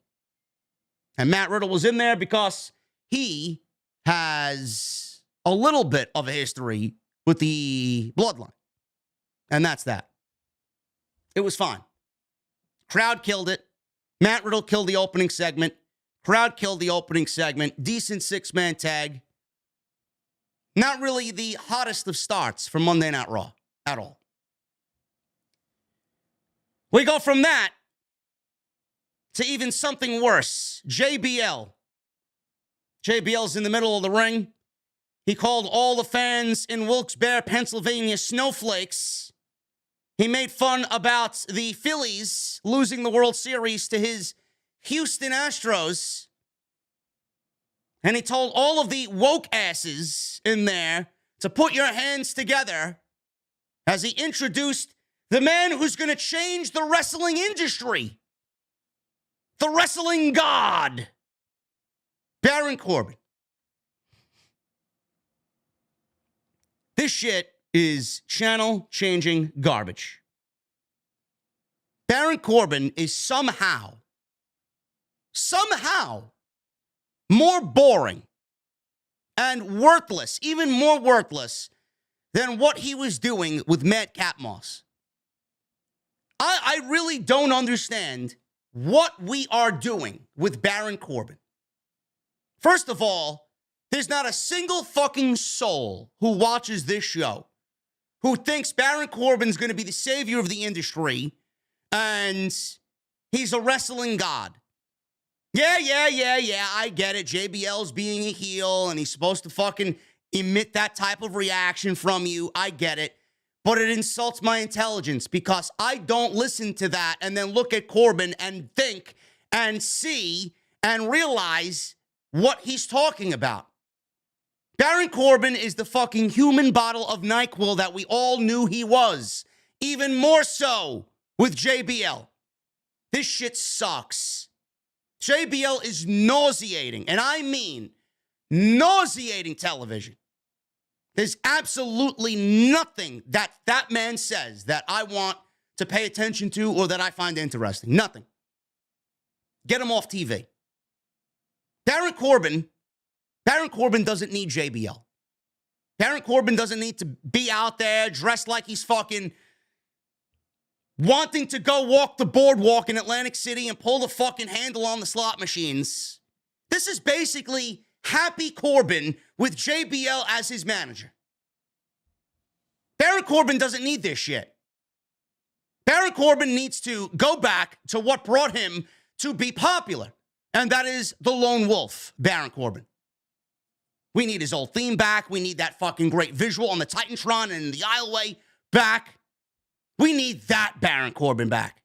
B: And Matt Riddle was in there because he has a little bit of a history with the bloodline. And that's that. It was fine. Crowd killed it. Matt Riddle killed the opening segment. Crowd killed the opening segment. Decent 6-man tag. Not really the hottest of starts for Monday Night Raw at all. We go from that to even something worse. JBL. JBL's in the middle of the ring. He called all the fans in Wilkes-Barre, Pennsylvania, snowflakes. He made fun about the Phillies losing the World Series to his Houston Astros. And he told all of the woke asses in there to put your hands together as he introduced the man who's going to change the wrestling industry. The wrestling god, Baron Corbin. This shit is channel-changing garbage. Baron Corbin is somehow more boring and worthless, even more worthless than what he was doing with Madcap Moss. I really don't understand what we are doing with Baron Corbin. First of all, there's not a single fucking soul who watches this show who thinks Baron Corbin's going to be the savior of the industry and he's a wrestling god. Yeah, I get it. JBL's being a heel and he's supposed to fucking emit that type of reaction from you. I get it. But it insults my intelligence because I don't listen to that and then look at Corbin and think and see and realize what he's talking about. Baron Corbin is the fucking human bottle of NyQuil that we all knew he was. Even more so with JBL. This shit sucks. JBL is nauseating, and I mean nauseating television. There's absolutely nothing that that man says that I want to pay attention to or that I find interesting. Nothing. Get him off TV. Baron Corbin doesn't need JBL. Baron Corbin doesn't need to be out there dressed like he's fucking wanting to go walk the boardwalk in Atlantic City and pull the fucking handle on the slot machines. This is basically Happy Corbin with JBL as his manager. Baron Corbin doesn't need this shit. Baron Corbin needs to go back to what brought him to be popular, and that is the lone wolf, Baron Corbin. We need his old theme back. We need that fucking great visual on the Titantron and the aisleway back. We need that Baron Corbin back.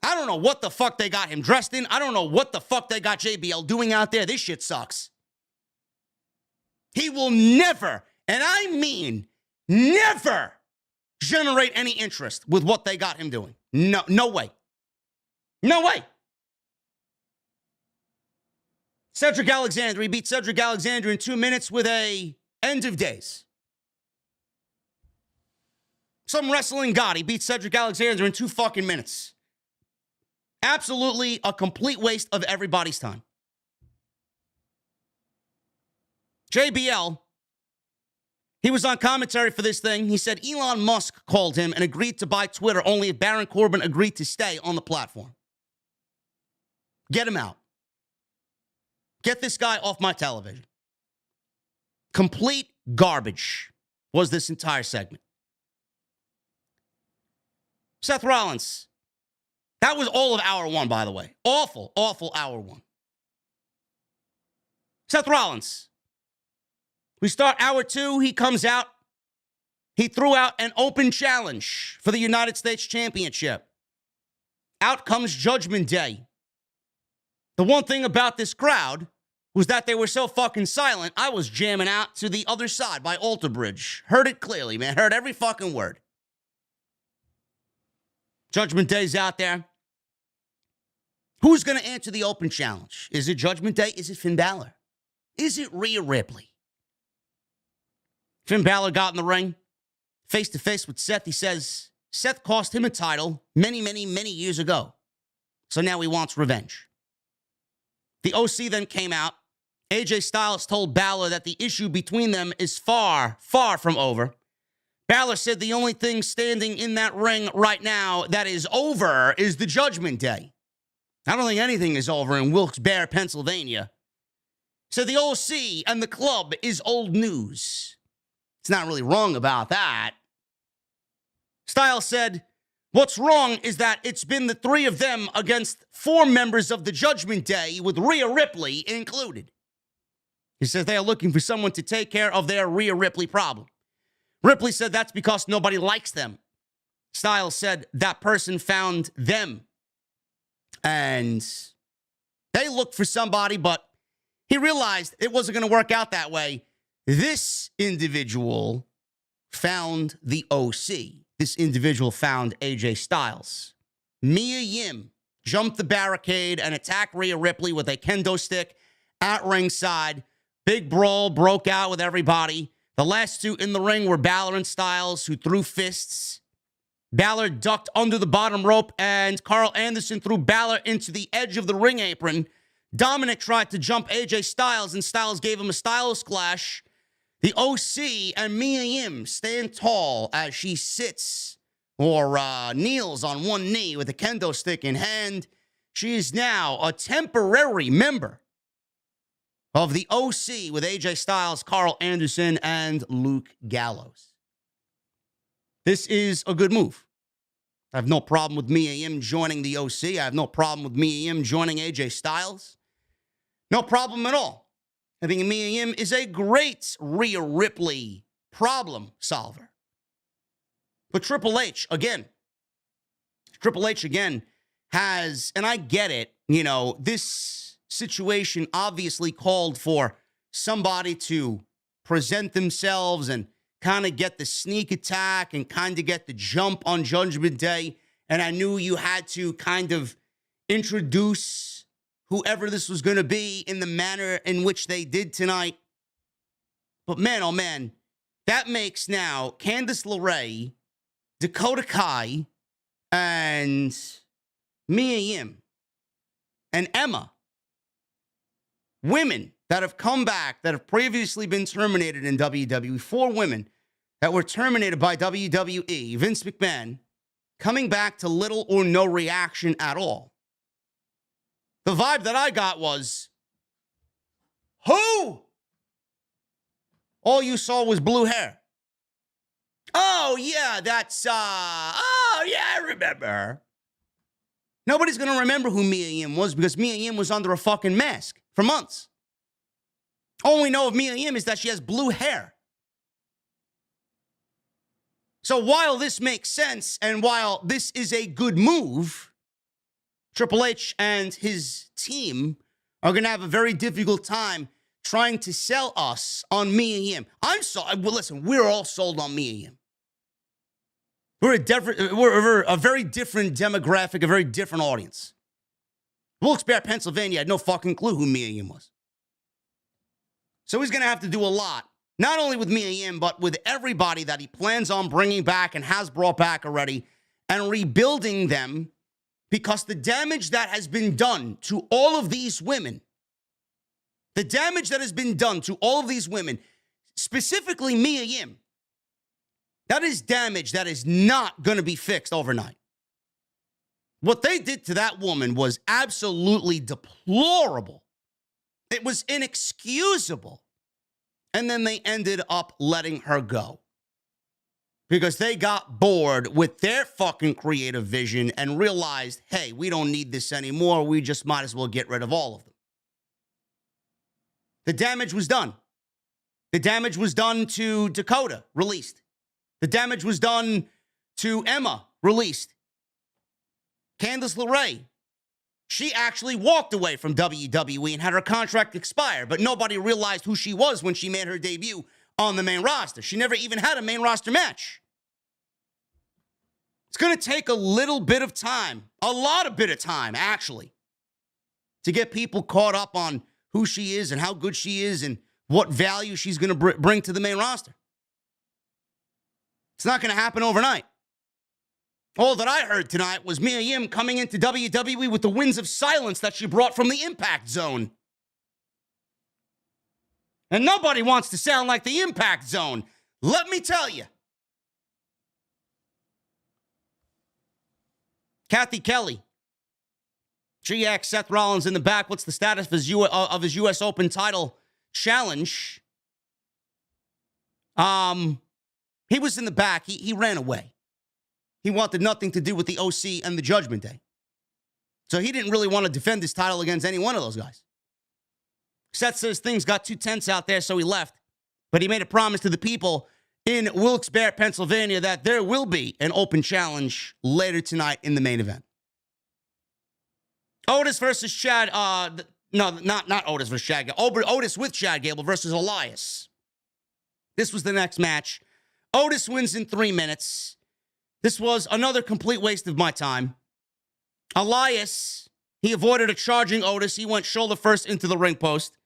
B: I don't know what the fuck they got him dressed in. I don't know what the fuck they got JBL doing out there. This shit sucks. He will never, and I mean never, generate any interest with what they got him doing. No way. No way. Cedric Alexander, he beat Cedric Alexander in 2 minutes with a end of days. Some wrestling god, he beat Cedric Alexander in 2 fucking minutes. Absolutely a complete waste of everybody's time. JBL, he was on commentary for this thing. He said Elon Musk called him and agreed to buy Twitter only if Baron Corbin agreed to stay on the platform. Get him out. Get this guy off my television. Complete garbage was this entire segment. Seth Rollins. That was all of hour one, by the way. Awful hour one. Seth Rollins. We start hour two. He comes out. He threw out an open challenge for the United States Championship. Out comes Judgment Day. The one thing about this crowd was that they were so fucking silent, I was jamming out to The Other Side by Alter Bridge. Heard it clearly, man. Heard every fucking word. Judgment Day's out there. Who's going to answer the open challenge? Is it Judgment Day? Is it Finn Balor? Is it Rhea Ripley? Finn Balor got in the ring, face-to-face with Seth. He says Seth cost him a title many years ago. So now he wants revenge. The OC then came out. AJ Styles told Balor that the issue between them is far from over. Balor said the only thing standing in that ring right now that is over is the Judgment Day. I don't think anything is over in Wilkes-Barre, Pennsylvania. So the OC and the club is old news. It's not really wrong about that. Styles said, what's wrong is that it's been the 3 of them against 4 members of the Judgment Day with Rhea Ripley included. He says they are looking for someone to take care of their Rhea Ripley problem. Ripley said that's because nobody likes them. Styles said that person found them. And they looked for somebody, but he realized it wasn't going to work out that way. This individual found the OC. This individual found AJ Styles. Mia Yim jumped the barricade and attacked Rhea Ripley with a kendo stick at ringside. Big brawl broke out with everybody. The last two in the ring were Balor and Styles, who threw fists. Balor ducked under the bottom rope, and Carl Anderson threw Balor into the edge of the ring apron. Dominic tried to jump AJ Styles, and Styles gave him a Styles Clash. The OC and Mia Yim stand tall as she sits or kneels on one knee with a kendo stick in hand. She is now a temporary member of the OC with AJ Styles, Carl Anderson, and Luke Gallows. This is a good move. I have no problem with Mia Yim joining the OC. I have no problem with Mia Yim joining AJ Styles. No problem at all. I think Mia Yim is a great Rhea Ripley problem solver. But Triple H again has, and I get it, this situation obviously called for somebody to present themselves and kind of get the sneak attack and kind of get the jump on Judgment Day. And I knew you had to kind of introduce whoever this was going to be in the manner in which they did tonight. But man, oh man, that makes now Candice LeRae, Dakota Kai, and Mia Yim, and Emma, women that have come back that have previously been terminated in WWE. 4 women that were terminated by WWE, Vince McMahon, coming back to little or no reaction at all. The vibe that I got was, who? All you saw was blue hair. Oh, yeah, that's, oh, yeah, I remember her. Nobody's going to remember who Mia Yim was because Mia Yim was under a fucking mask for months. All we know of Mia Yim is that she has blue hair. So while this makes sense and while this is a good move, Triple H and his team are going to have a very difficult time trying to sell us on Mia Yim. Well, listen, we're all sold on Mia Yim. We're a very different demographic, a very different audience. Wilkes-Barre, Pennsylvania had no fucking clue who Mia Yim was. So he's going to have to do a lot, not only with Mia Yim, but with everybody that he plans on bringing back and has brought back already and rebuilding them, because the damage that has been done to all of these women, specifically Mia Yim, that is damage that is not going to be fixed overnight. What they did to that woman was absolutely deplorable. It was inexcusable. And then they ended up letting her go because they got bored with their fucking creative vision and realized, hey, we don't need this anymore. We just might as well get rid of all of them. The damage was done. The damage was done to Dakota, released. The damage was done to Emma, released. Candice LeRae, she actually walked away from WWE and had her contract expire, but nobody realized who she was when she made her debut on the main roster. She never even had a main roster match. It's going to take a little bit of time, a lot of bit of time, actually, to get people caught up on who she is and how good she is and what value she's going to bring to the main roster. It's not going to happen overnight. All that I heard tonight was Mia Yim coming into WWE with the winds of silence that she brought from the Impact Zone. And nobody wants to sound like the Impact Zone. Let me tell you. Kathy Kelly. She asked Seth Rollins in the back, what's the status of his U.S. Open title challenge? He was in the back. He ran away. He wanted nothing to do with the OC and the Judgment Day. So he didn't really want to defend his title against any one of those guys. Seth says things got too tense out there, so he left. But he made a promise to the people in Wilkes-Barre, Pennsylvania, that there will be an open challenge later tonight in the main event. Otis versus Chad, not Otis versus Chad Gable. Otis with Chad Gable versus Elias. This was the next match. Otis wins in 3 minutes. This was another complete waste of my time. Elias, he avoided a charging Otis. He went shoulder first into the ring post.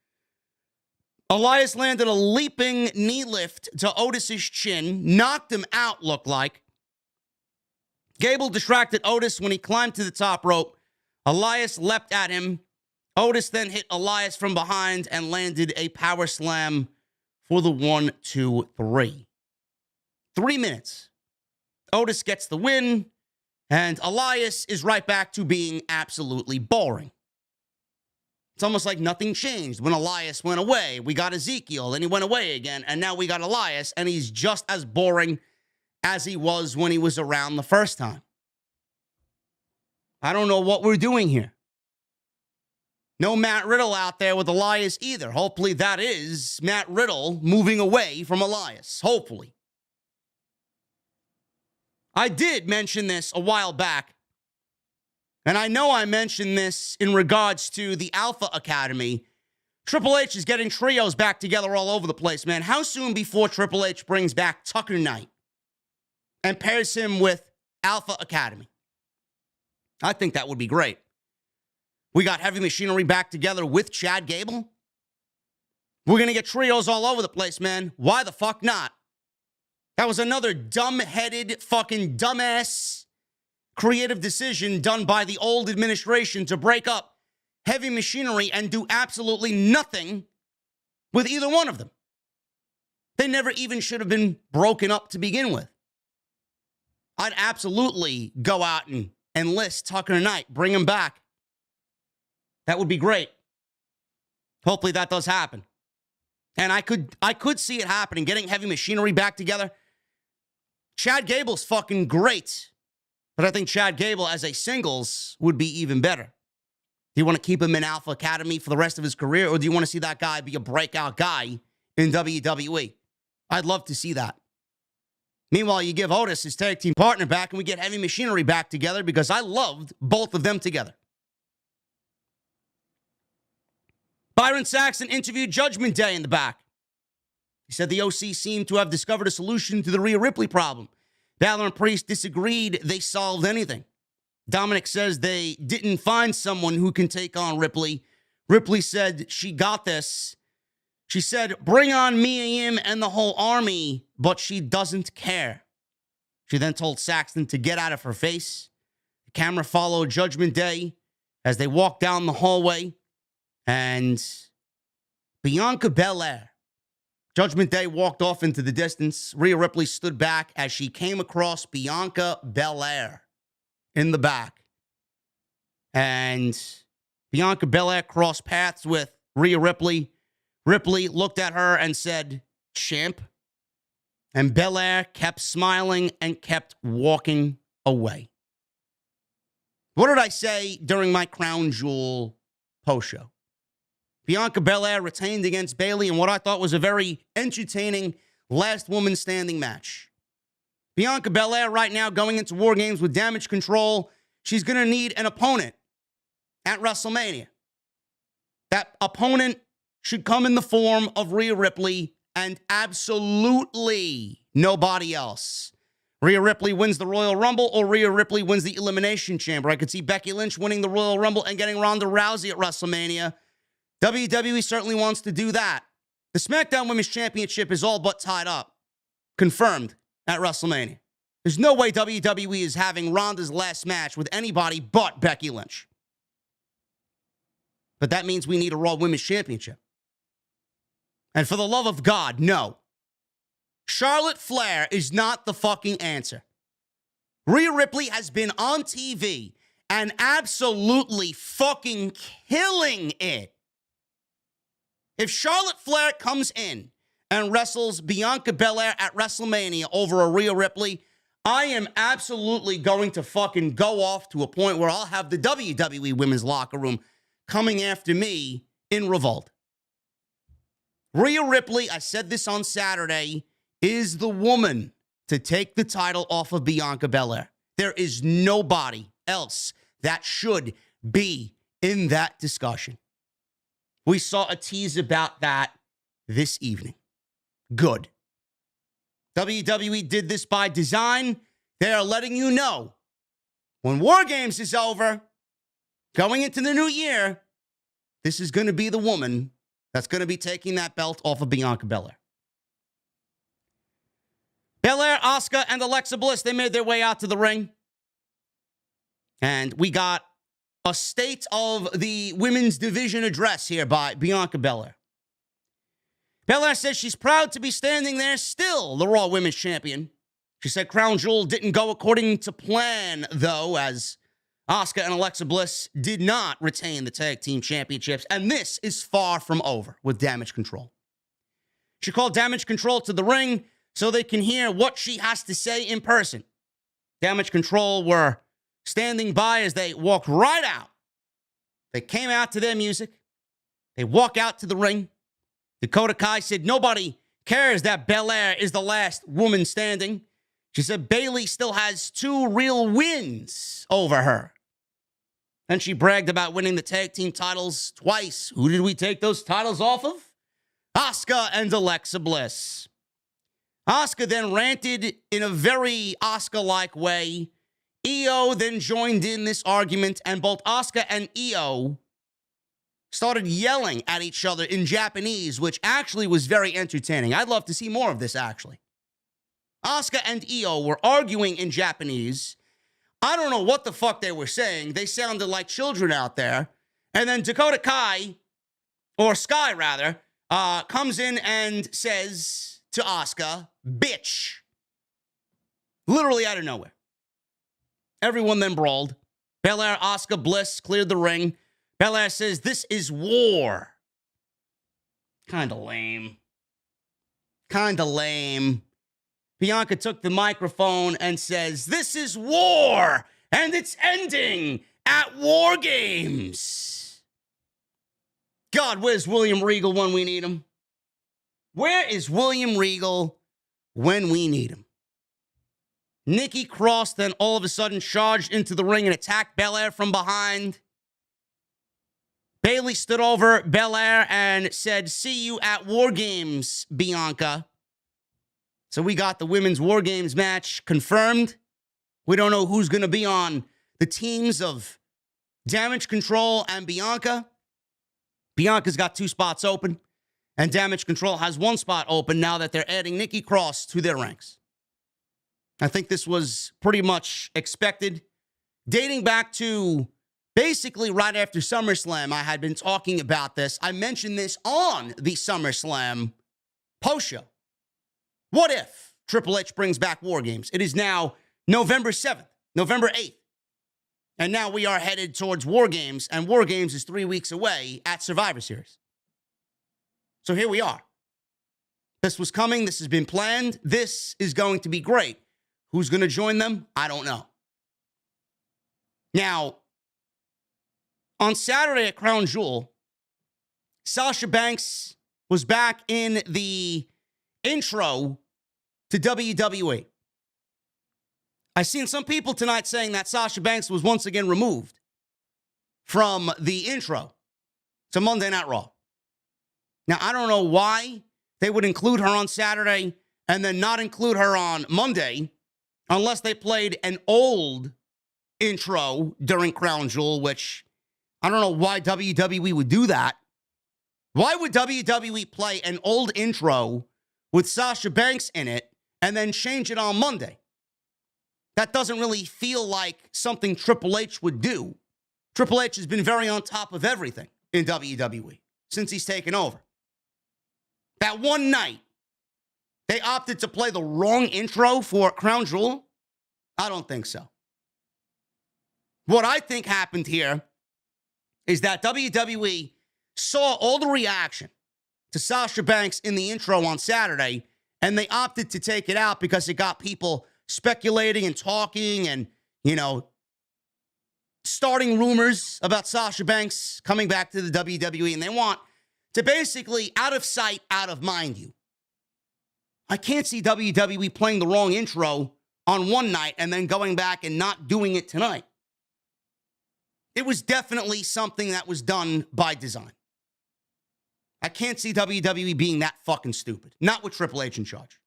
B: Elias landed a leaping knee lift to Otis's chin, knocked him out, looked like. Gable distracted Otis when he climbed to the top rope. Elias leapt at him. Otis then hit Elias from behind and landed a power slam for the 1, 2, 3. 3 minutes. Otis gets the win, and Elias is right back to being absolutely boring. It's almost like nothing changed. When Elias went away, we got Ezekiel, then he went away again, and now we got Elias, and he's just as boring as he was when he was around the first time. I don't know what we're doing here. No Matt Riddle out there with Elias either. Hopefully that is Matt Riddle moving away from Elias. Hopefully. I did mention this a while back. And I know I mentioned this in regards to the Alpha Academy. Triple H is getting trios back together all over the place, man. How soon before Triple H brings back Tucker Knight and pairs him with Alpha Academy? I think that would be great. We got Heavy Machinery back together with Chad Gable. We're going to get trios all over the place, man. Why the fuck not? That was another dumb-headed, fucking dumbass creative decision done by the old administration to break up Heavy Machinery and do absolutely nothing with either one of them. They never even should have been broken up to begin with. I'd absolutely go out and enlist Tucker Knight, bring him back. That would be great. Hopefully that does happen. And I could see it happening, getting Heavy Machinery back together. Chad Gable's fucking great. But I think Chad Gable as a singles would be even better. Do you want to keep him in Alpha Academy for the rest of his career, or do you want to see that guy be a breakout guy in WWE? I'd love to see that. Meanwhile, you give Otis his tag team partner back, and we get Heavy Machinery back together because I loved both of them together. Byron Saxton interviewed Judgment Day in the back. He said the OC seemed to have discovered a solution to the Rhea Ripley problem. Balor and Priest disagreed they solved anything. Dominic says they didn't find someone who can take on Ripley. Ripley said she got this. She said, bring on Mia Yim and the whole army, but she doesn't care. She then told Saxton to get out of her face. The camera followed Judgment Day as they walked down the hallway, and Bianca Belair. Judgment Day walked off into the distance. Rhea Ripley stood back as she came across Bianca Belair in the back. And Bianca Belair crossed paths with Rhea Ripley. Ripley looked at her and said, champ. And Belair kept smiling and kept walking away. What did I say during my Crown Jewel post show? Bianca Belair retained against Bayley in what I thought was a very entertaining last woman standing match. Bianca Belair right now going into War Games with Damage Control. She's going to need an opponent at WrestleMania. That opponent should come in the form of Rhea Ripley and absolutely nobody else. Rhea Ripley wins the Royal Rumble or Rhea Ripley wins the Elimination Chamber. I could see Becky Lynch winning the Royal Rumble and getting Ronda Rousey at WrestleMania. WWE certainly wants to do that. The SmackDown Women's Championship is all but tied up. Confirmed at WrestleMania. There's no way WWE is having Ronda's last match with anybody but Becky Lynch. But that means we need a Raw Women's Championship. And for the love of God, no. Charlotte Flair is not the fucking answer. Rhea Ripley has been on TV and absolutely fucking killing it. If Charlotte Flair comes in and wrestles Bianca Belair at WrestleMania over a Rhea Ripley, I am absolutely going to fucking go off to a point where I'll have the WWE Women's Locker Room coming after me in revolt. Rhea Ripley, I said this on Saturday, is the woman to take the title off of Bianca Belair. There is nobody else that should be in that discussion. We saw a tease about that this evening. Good. WWE did this by design. They are letting you know when War Games is over, going into the new year, this is going to be the woman that's going to be taking that belt off of Bianca Belair. Belair, Asuka, and Alexa Bliss, they made their way out to the ring. And we got a state of the women's division address here by Bianca Belair. Belair says she's proud to be standing there still the Raw Women's Champion. She said Crown Jewel didn't go according to plan, though, as Asuka and Alexa Bliss did not retain the tag team championships. And this is far from over with Damage Control. She called Damage Control to the ring so they can hear what she has to say in person. Damage Control were standing by as they walked right out. They came out to their music. They walk out to the ring. Dakota Kai said nobody cares that Belair is the last woman standing. She said Bayley still has 2 real wins over her. And she bragged about winning the tag team titles twice. Who did we take those titles off of? Asuka and Alexa Bliss. Asuka then ranted in a very Asuka-like way. Io then joined in this argument, and both Asuka and Io started yelling at each other in Japanese, which actually was very entertaining. I'd love to see more of this, actually. Asuka and Io were arguing in Japanese. I don't know what the fuck they were saying. They sounded like children out there. And then Dakota Kai, or Sky rather, comes in and says to Asuka, bitch. Literally out of nowhere. Everyone then brawled. Belair, Asuka, Bliss cleared the ring. Belair says, this is war. Kinda lame. Kinda lame. Bianca took the microphone and says, this is war, and it's ending at War Games. God, where's William Regal when we need him? Where is William Regal when we need him? Nikki Cross then all of a sudden charged into the ring and attacked Belair from behind. Bayley stood over Belair and said, see you at War Games, Bianca. So we got the women's War Games match confirmed. We don't know who's going to be on the teams of Damage Control and Bianca. Bianca's got 2 spots open, and Damage Control has 1 spot open now that they're adding Nikki Cross to their ranks. I think this was pretty much expected. Dating back to basically right after SummerSlam, I had been talking about this. I mentioned this on the SummerSlam post-show. What if Triple H brings back War Games? It is now November 7th, November 8th. And now we are headed towards War Games, and War Games is 3 weeks away at Survivor Series. So here we are. This was coming. This has been planned. This is going to be great. Who's going to join them? I don't know. Now, on Saturday at Crown Jewel, Sasha Banks was back in the intro to WWE. I've seen some people tonight saying that Sasha Banks was once again removed from the intro to Monday Night Raw. Now, I don't know why they would include her on Saturday and then not include her on Monday unless they played an old intro during Crown Jewel, which I don't know why WWE would do that. Why would WWE play an old intro with Sasha Banks in it and then change it on Monday? That doesn't really feel like something Triple H would do. Triple H has been very on top of everything in WWE since he's taken over. That one night, they opted to play the wrong intro for Crown Jewel? I don't think so. What I think happened here is that WWE saw all the reaction to Sasha Banks in the intro on Saturday, and they opted to take it out because it got people speculating and talking and, starting rumors about Sasha Banks coming back to the WWE, and they want to basically out of sight, out of mind you. I can't see WWE playing the wrong intro on one night and then going back and not doing it tonight. It was definitely something that was done by design. I can't see WWE being that fucking stupid. Not with Triple H in charge.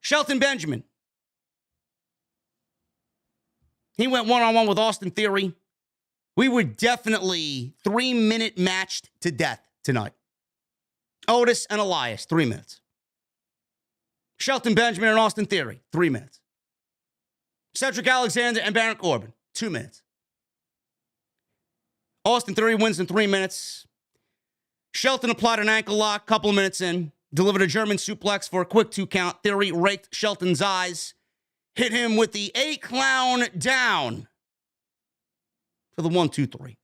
B: Shelton Benjamin. He went one-on-one with Austin Theory. We were definitely 3-minute matched to death tonight. Otis and Elias, 3 minutes. Shelton Benjamin and Austin Theory, 3 minutes. Cedric Alexander and Baron Corbin, 2 minutes. Austin Theory wins in 3 minutes. Shelton applied an ankle lock, couple of minutes in, delivered a German suplex for a quick 2 count. Theory raked Shelton's eyes, hit him with the A-Clown down for the 1-2-3.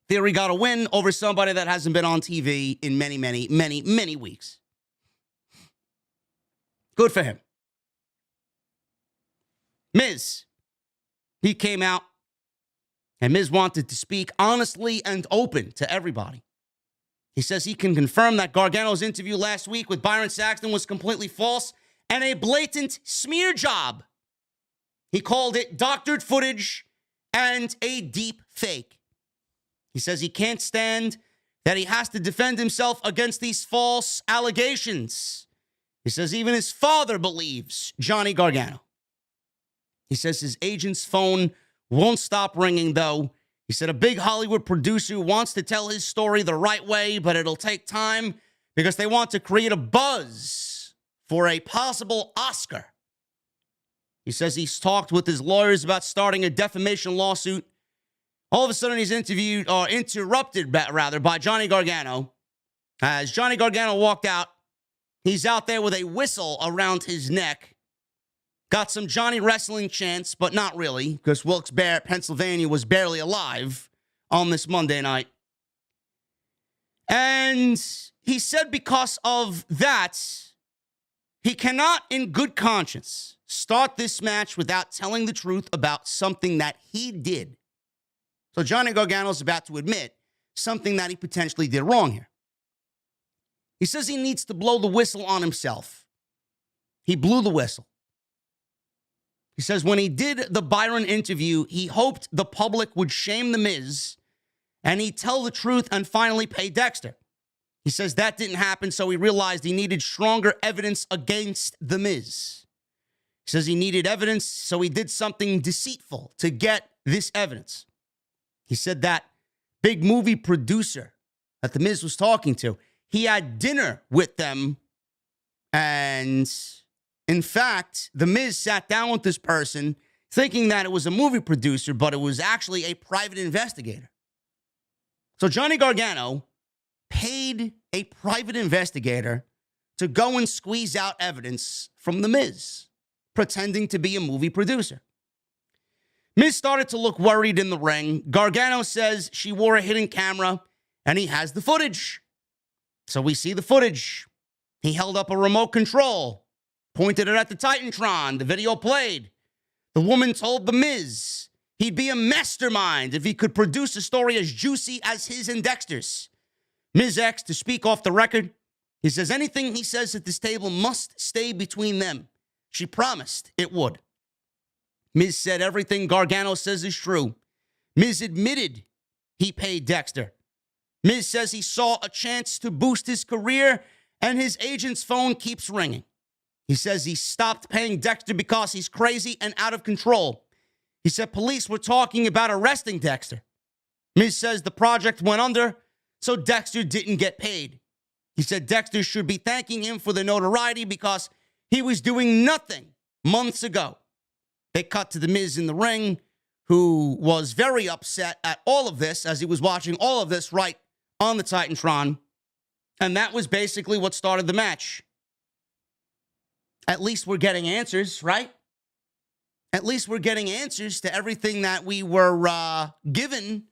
B: Theory got a win over somebody that hasn't been on TV in many weeks. Good for him. Miz, he came out, and Miz wanted to speak honestly and open to everybody. He says he can confirm that Gargano's interview last week with Byron Saxton was completely false and a blatant smear job. He called it doctored footage and a deep fake. He says he can't stand that he has to defend himself against these false allegations. He says even his father believes Johnny Gargano. He says his agent's phone won't stop ringing, though. He said a big Hollywood producer wants to tell his story the right way, but it'll take time because they want to create a buzz for a possible Oscar. He says he's talked with his lawyers about starting a defamation lawsuit. All of a sudden, he's interrupted by Johnny Gargano. As Johnny Gargano walked out, he's out there with a whistle around his neck. Got some Johnny wrestling chants, but not really, because Wilkes-Barre, Pennsylvania was barely alive on this Monday night. And he said because of that, he cannot, in good conscience, start this match without telling the truth about something that he did. So Johnny Gargano's about to admit something that he potentially did wrong here. He says he needs to blow the whistle on himself. He blew the whistle. He says when he did the Byron interview, he hoped the public would shame The Miz and he'd tell the truth and finally pay Dexter. He says that didn't happen, so he realized he needed stronger evidence against The Miz. He says he needed evidence, so he did something deceitful to get this evidence. He said that big movie producer that The Miz was talking to, he had dinner with them, and in fact, The Miz sat down with this person thinking that it was a movie producer, but it was actually a private investigator. So Johnny Gargano paid a private investigator to go and squeeze out evidence from The Miz, pretending to be a movie producer. Miz started to look worried in the ring. Gargano says she wore a hidden camera, and he has the footage. So we see the footage. He held up a remote control, pointed it at the Titantron. The video played. The woman told The Miz he'd be a mastermind if he could produce a story as juicy as his and Dexter's. Miz X, to speak off the record, he says anything he says at this table must stay between them. She promised it would. Miz said everything Gargano says is true. Miz admitted he paid Dexter. Miz says he saw a chance to boost his career, and his agent's phone keeps ringing. He says he stopped paying Dexter because he's crazy and out of control. He said police were talking about arresting Dexter. Miz says the project went under, so Dexter didn't get paid. He said Dexter should be thanking him for the notoriety because he was doing nothing months ago. They cut to The Miz in the ring, who was very upset at all of this as he was watching all of this right on the Titantron. And that was basically what started the match. At least we're getting answers, right? At least we're getting answers to everything that we were given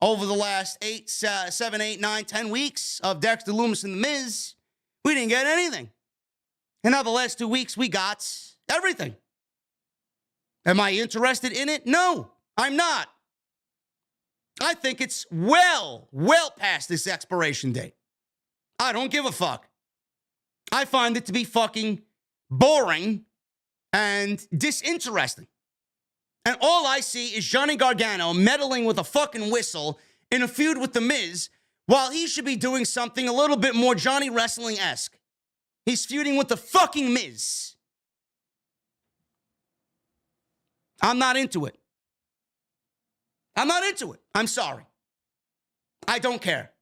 B: over the last 7, 8, 9, 10 weeks of Dexter Lumis and The Miz. We didn't get anything. And now the last 2 weeks, we got everything. Am I interested in it? No, I'm not. I think it's well past this expiration date. I don't give a fuck. I find it to be fucking boring and disinteresting. And all I see is Johnny Gargano meddling with a fucking whistle in a feud with The Miz, while he should be doing something a little bit more Johnny Wrestling-esque. He's feuding with the fucking Miz. I'm not into it. I'm not into it. I'm sorry. I don't care.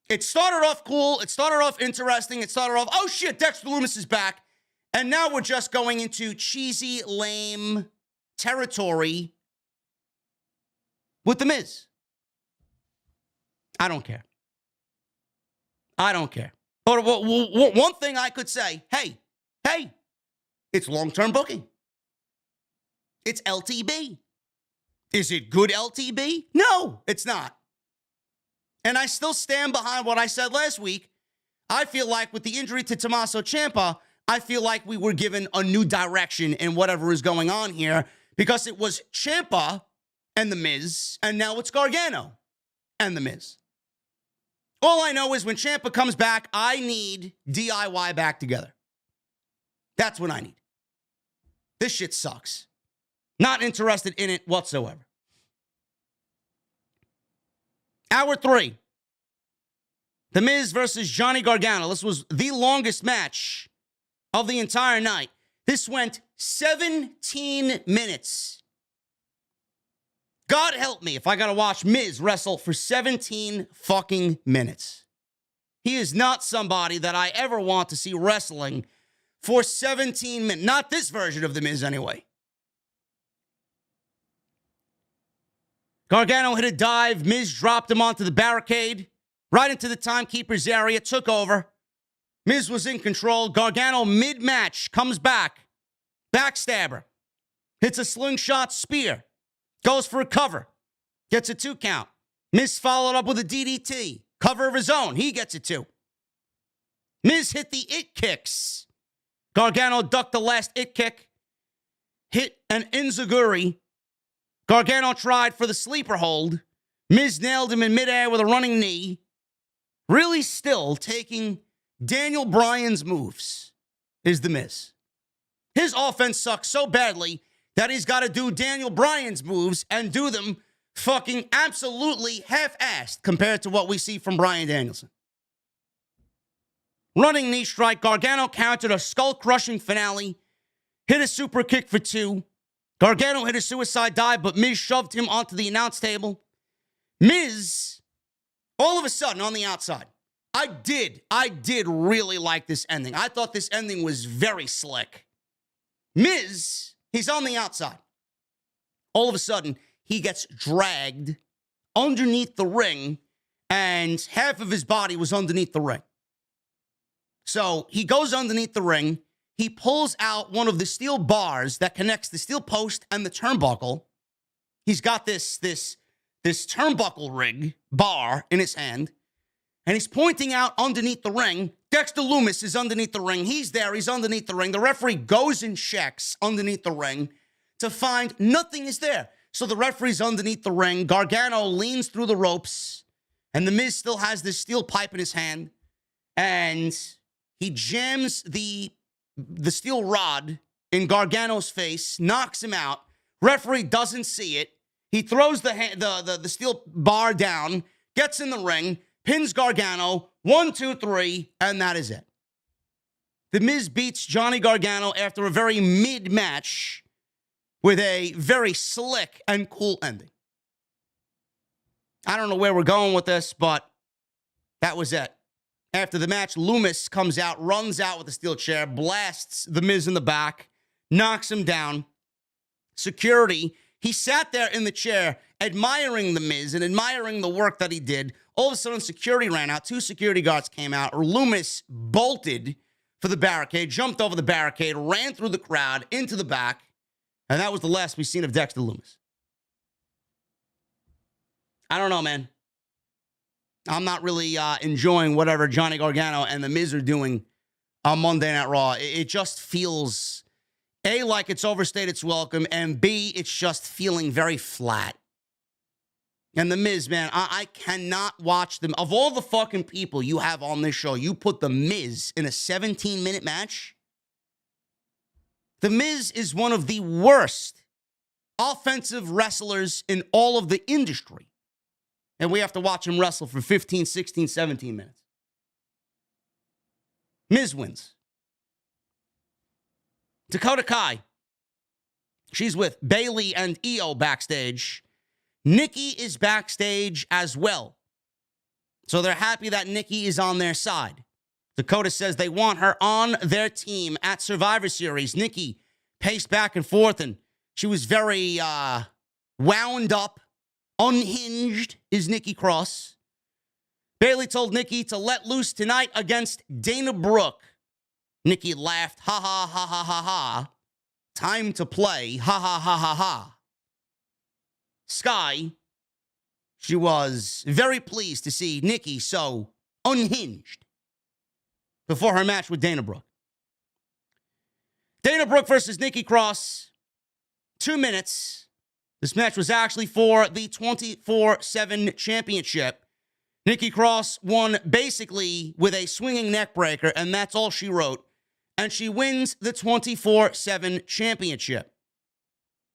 B: It started off cool. It started off interesting. It started off, oh shit, Dexter Lumis is back. And now we're just going into cheesy, lame territory with The Miz. I don't care. I don't care. But one thing I could say, hey, it's long-term booking. It's LTB. Is it good LTB? No, it's not. And I still stand behind what I said last week. I feel like with the injury to Tommaso Ciampa, I feel like we were given a new direction in whatever is going on here, because it was Ciampa and The Miz, and now it's Gargano and The Miz. All I know is when Ciampa comes back, I need DIY back together. That's what I need. This shit sucks. Not interested in it whatsoever. Hour 3. The Miz versus Johnny Gargano. This was the longest match of the entire night. This went 17 minutes. God help me if I got to watch Miz wrestle for 17 fucking minutes. He is not somebody that I ever want to see wrestling for 17 minutes. Not this version of The Miz anyway. Gargano hit a dive. Miz dropped him onto the barricade, right into the timekeeper's area, took over. Miz was in control. Gargano, mid-match, comes back. Backstabber. Hits a slingshot spear. Goes for a cover. Gets a 2 count. Miz followed up with a DDT. Cover of his own. He gets a 2. Miz hit the it kicks. Gargano ducked the last it kick. Hit an enziguri. Gargano tried for the sleeper hold. Miz nailed him in midair with a running knee. Really still taking Daniel Bryan's moves is The Miz. His offense sucks so badly that he's got to do Daniel Bryan's moves and do them fucking absolutely half-assed compared to what we see from Bryan Danielson. Running knee strike. Gargano countered a skull-crushing finale. Hit a super kick for 2. Gargano hit a suicide dive, but Miz shoved him onto the announce table. Miz, all of a sudden, on the outside, I did really like this ending. I thought this ending was very slick. Miz, he's on the outside. All of a sudden, he gets dragged underneath the ring, and half of his body was underneath the ring. So he goes underneath the ring. He pulls out one of the steel bars that connects the steel post and the turnbuckle. He's got this turnbuckle rig bar in his hand, and he's pointing out underneath the ring. Dexter Lumis is underneath the ring. He's there. He's underneath the ring. The referee goes and checks underneath the ring to find nothing is there. So the referee's underneath the ring. Gargano leans through the ropes, and The Miz still has this steel pipe in his hand, and he jams the steel rod in Gargano's face, knocks him out. Referee doesn't see it. He throws the steel bar down, gets in the ring, pins Gargano, 1, 2, 3, and that is it. The Miz beats Johnny Gargano after a very mid-match with a very slick and cool ending. I don't know where we're going with this, but that was it. After the match, Lumis comes out, runs out with a steel chair, blasts The Miz in the back, knocks him down. Security, he sat there in the chair admiring The Miz and admiring the work that he did. All of a sudden, security ran out. 2 security guards came out. Lumis bolted for the barricade, jumped over the barricade, ran through the crowd into the back, and that was the last we've seen of Dexter Lumis. I don't know, man. I'm not really enjoying whatever Johnny Gargano and The Miz are doing on Monday Night Raw. It just feels, A, like it's overstayed its welcome, and B, it's just feeling very flat. And The Miz, man, I cannot watch them. Of all the fucking people you have on this show, you put The Miz in a 17-minute match? The Miz is one of the worst offensive wrestlers in all of the industry. And we have to watch him wrestle for 15, 16, 17 minutes. Miz wins. Dakota Kai. She's with Bayley and Io backstage. Nikki is backstage as well. So they're happy that Nikki is on their side. Dakota says they want her on their team at Survivor Series. Nikki paced back and forth, and she was very wound up. Unhinged is Nikki Cross. Bayley told Nikki to let loose tonight against Dana Brooke. Nikki laughed, ha ha ha ha ha ha. Time to play, ha ha ha ha ha. Sky, she was very pleased to see Nikki so unhinged before her match with Dana Brooke. Dana Brooke versus Nikki Cross, 2 minutes. This match was actually for the 24/7 championship. Nikki Cross won basically with a swinging neck breaker, and that's all she wrote. And she wins the 24/7 championship.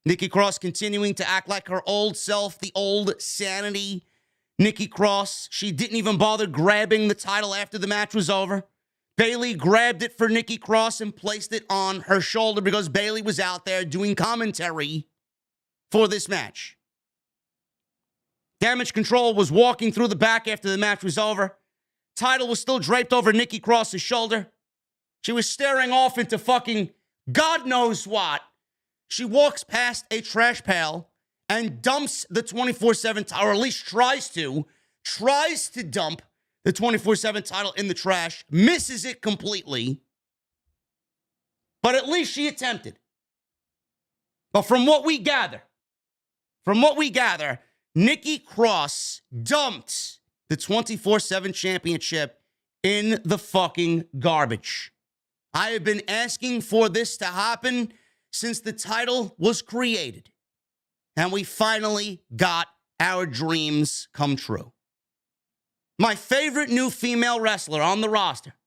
B: Nikki Cross continuing to act like her old self, the old sanity. Nikki Cross, she didn't even bother grabbing the title after the match was over. Bayley grabbed it for Nikki Cross and placed it on her shoulder because Bayley was out there doing commentary for this match. Damage Control was walking through the back after the match was over. Title was still draped over Nikki Cross's shoulder. She was staring off into fucking God knows what. She walks past a trash pail and dumps the 24/7 title, or at least tries to dump the 24/7 title in the trash, misses it completely. But at least she attempted. But from what we gather, Nikki Cross dumped the 24/7 championship in the fucking garbage. I have been asking for this to happen since the title was created. And we finally got our dreams come true. My favorite new female wrestler on the roster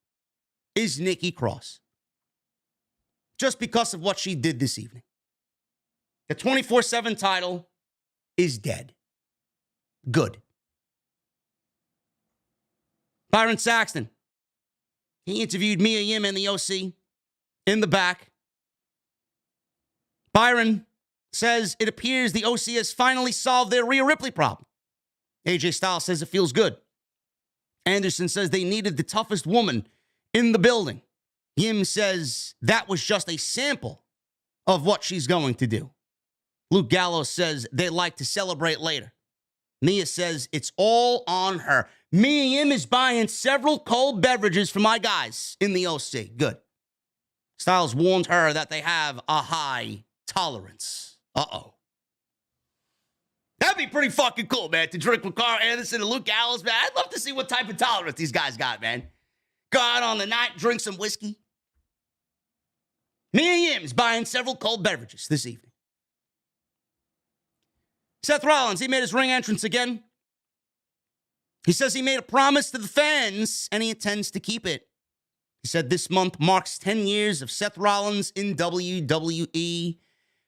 B: is Nikki Cross. Just because of what she did this evening. The 24/7 title is dead. Good. Byron Saxton. He interviewed Mia Yim and the OC in the back. Byron says it appears the OC has finally solved their Rhea Ripley problem. AJ Styles says it feels good. Anderson says they needed the toughest woman in the building. Yim says that was just a sample of what she's going to do. Luke Gallows says they like to celebrate later. Mia says it's all on her. Mia Yim is buying several cold beverages for my guys in the OC. Good. Styles warned her that they have a high tolerance. Uh-oh. That'd be pretty fucking cool, man, to drink with Carl Anderson and Luke Gallows, man. I'd love to see what type of tolerance these guys got, man. Go out on the night, drink some whiskey. Mia Yim's buying several cold beverages this evening. Seth Rollins, he made his ring entrance again. He says he made a promise to the fans, and he intends to keep it. He said this month marks 10 years of Seth Rollins in WWE.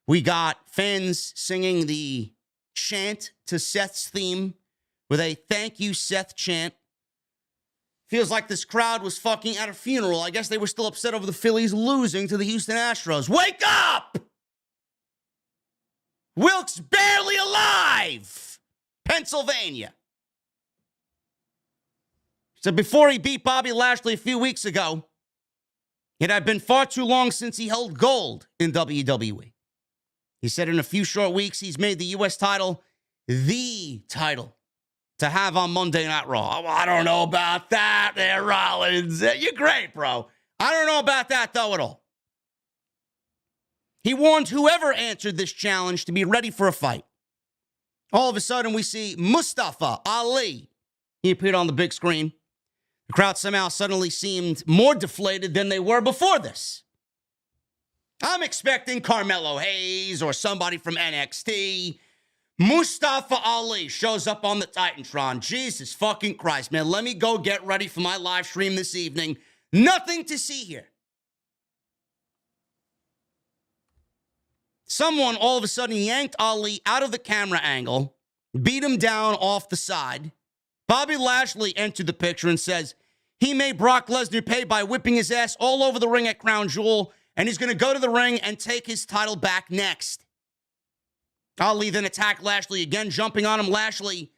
B: We got fans singing the chant to Seth's theme with a thank you, Seth chant. Feels like this crowd was fucking at a funeral. I guess they were still upset over the Phillies losing to the Houston Astros. Wake up! Wilkes barely alive! Pennsylvania. So before he beat Bobby Lashley a few weeks ago, it had been far too long since he held gold in WWE. He said in a few short weeks, he's made the U.S. title the title to have on Monday Night Raw. Oh, I don't know about that there, Rollins. You're great, bro. I don't know about that, though, at all. He warned whoever answered this challenge to be ready for a fight. All of a sudden, we see Mustafa Ali. He appeared on the big screen. The crowd somehow suddenly seemed more deflated than they were before this. I'm expecting Carmelo Hayes or somebody from NXT. Mustafa Ali shows up on the Titantron. Jesus fucking Christ, man. Let me go get ready for my live stream this evening. Nothing to see here. Someone all of a sudden yanked Ali out of the camera angle, beat him down off the side. Bobby Lashley entered the picture and says he made Brock Lesnar pay by whipping his ass all over the ring at Crown Jewel, and he's going to go to the ring and take his title back next. Ali then attacked Lashley again, jumping on him. Lashley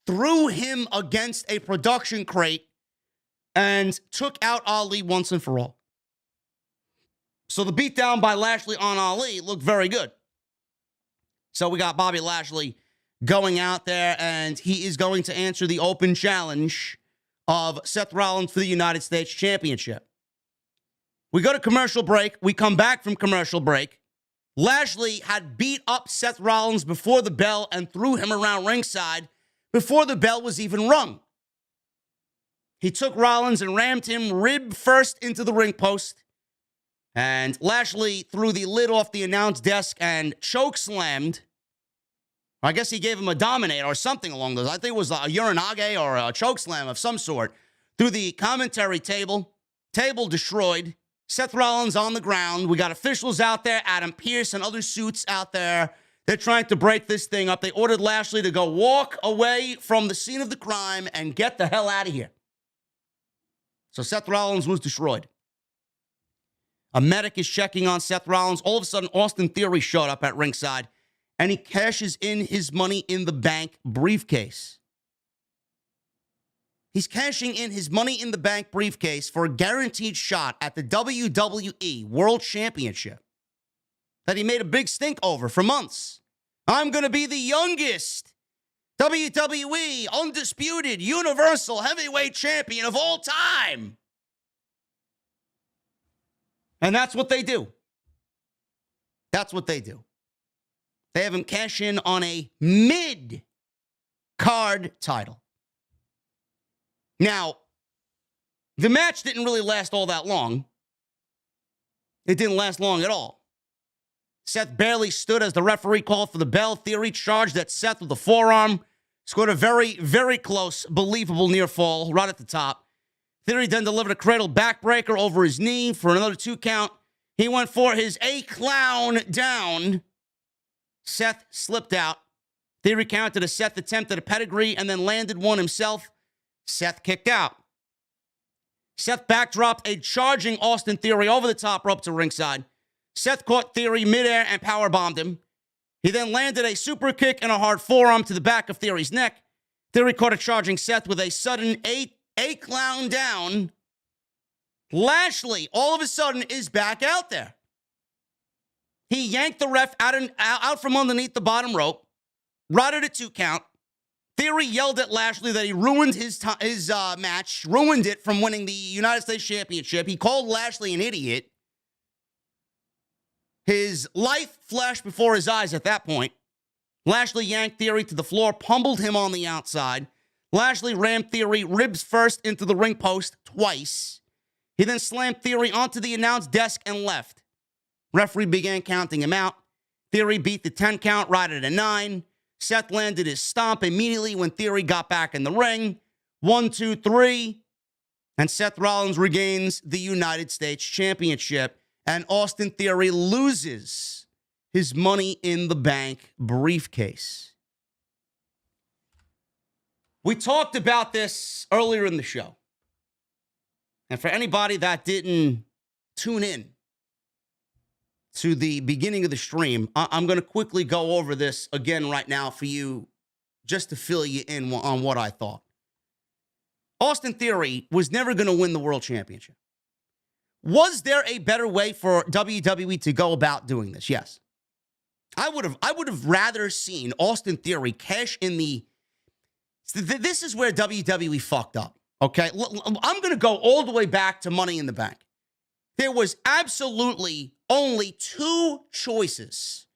B: threw him against a production crate and took out Ali once and for all. So the beatdown by Lashley on Ali looked very good. So we got Bobby Lashley going out there, and he is going to answer the open challenge of Seth Rollins for the United States Championship. We go to commercial break. We come back from commercial break. Lashley had beat up Seth Rollins before the bell and threw him around ringside before the bell was even rung. He took Rollins and rammed him rib first into the ring post. And Lashley threw the lid off the announce desk and choke slammed. I guess he gave him a dominator or something along those. I think it was a urinage or a choke slam of some sort through the commentary table. Table destroyed. Seth Rollins on the ground. We got officials out there, Adam Pearce and other suits out there. They're trying to break this thing up. They ordered Lashley to go walk away from the scene of the crime and get the hell out of here. So Seth Rollins was destroyed. A medic is checking on Seth Rollins. All of a sudden, Austin Theory showed up at ringside, and he cashes in his Money in the Bank briefcase. He's cashing in his Money in the Bank briefcase for a guaranteed shot at the WWE World Championship that he made a big stink over for months. I'm going to be the youngest WWE undisputed Universal Heavyweight Champion of all time. And that's what they do. That's what they do. They have him cash in on a mid-card title. Now, the match didn't really last all that long. It didn't last long at all. Seth barely stood as the referee called for the bell. Theory charged at Seth with a forearm. Scored a very, very close, believable near fall right at the top. Theory then delivered a cradle backbreaker over his knee for another 2 count. He went for his A-clown down. Seth slipped out. Theory counted as Seth attempted a pedigree and then landed one himself. Seth kicked out. Seth backdropped a charging Austin Theory over the top rope to ringside. Seth caught Theory midair and powerbombed him. He then landed a super kick and a hard forearm to the back of Theory's neck. Theory caught a charging Seth with a sudden A-clown down. Lashley, all of a sudden, is back out there. He yanked the ref out from underneath the bottom rope, routed a 2 count. Theory yelled at Lashley that he ruined his match, ruined it from winning the United States Championship. He called Lashley an idiot. His life flashed before his eyes at that point. Lashley yanked Theory to the floor, pummeled him on the outside. Lashley rammed Theory ribs first into the ring post twice. He then slammed Theory onto the announce desk and left. Referee began counting him out. Theory beat the 10 count right at a 9. Seth landed his stomp immediately when Theory got back in the ring. 1, 2, 3. And Seth Rollins regains the United States Championship. And Austin Theory loses his Money in the Bank briefcase. We talked about this earlier in the show. And for anybody that didn't tune in to the beginning of the stream, I'm going to quickly go over this again right now for you, just to fill you in on what I thought. Austin Theory was never going to win the World Championship. Was there a better way for WWE to go about doing this? Yes. I would have rather seen Austin Theory cash in the... This is where WWE fucked up, okay? I'm going to go all the way back to Money in the Bank. There was absolutely only 2 choices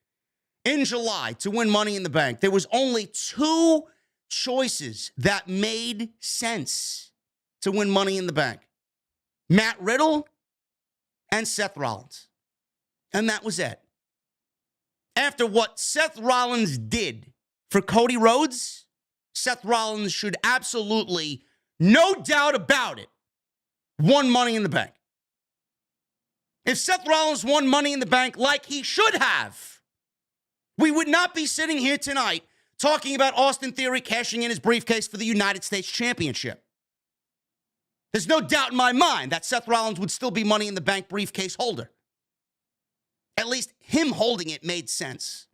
B: in July to win Money in the Bank. There was only 2 choices that made sense to win Money in the Bank. Matt Riddle and Seth Rollins. And that was it. After what Seth Rollins did for Cody Rhodes, Seth Rollins should absolutely, no doubt about it, won Money in the Bank. If Seth Rollins won Money in the Bank like he should have, we would not be sitting here tonight talking about Austin Theory cashing in his briefcase for the United States Championship. There's no doubt in my mind that Seth Rollins would still be Money in the Bank briefcase holder. At least him holding it made sense.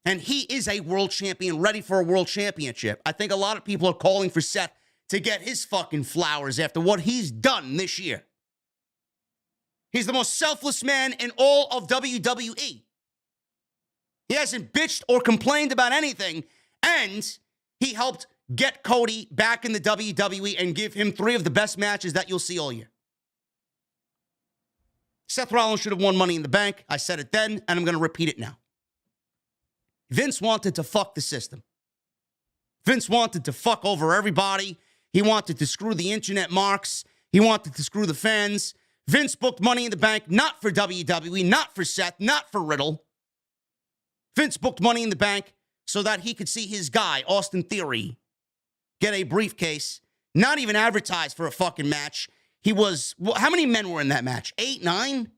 B: And he is a world champion, ready for a world championship. I think a lot of people are calling for Seth to get his fucking flowers after what he's done this year. He's the most selfless man in all of WWE. He hasn't bitched or complained about anything, and he helped get Cody back in the WWE and give him 3 of the best matches that you'll see all year. Seth Rollins should have won Money in the Bank. I said it then, and I'm going to repeat it now. Vince wanted to fuck the system. Vince wanted to fuck over everybody. He wanted to screw the internet marks. He wanted to screw the fans. Vince booked Money in the Bank not for WWE, not for Seth, not for Riddle. Vince booked Money in the Bank so that he could see his guy, Austin Theory, get a briefcase, not even advertised for a fucking match. He was, how many men were in that match? 8, 9?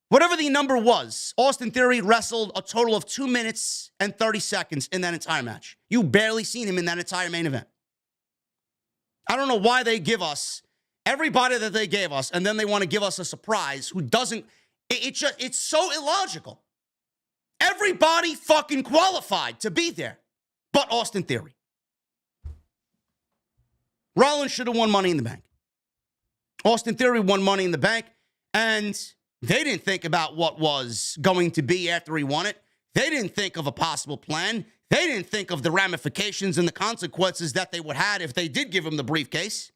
B: Whatever the number was, Austin Theory wrestled a total of 2 minutes and 30 seconds in that entire match. You barely seen him in that entire main event. I don't know why they give us everybody that they gave us, and then they want to give us a surprise who doesn't. It's so illogical. Everybody fucking qualified to be there, but Austin Theory. Rollins should have won Money in the Bank. Austin Theory won Money in the Bank, and they didn't think about what was going to be after he won it. They didn't think of a possible plan. They didn't think of the ramifications and the consequences that they would have if they did give him the briefcase.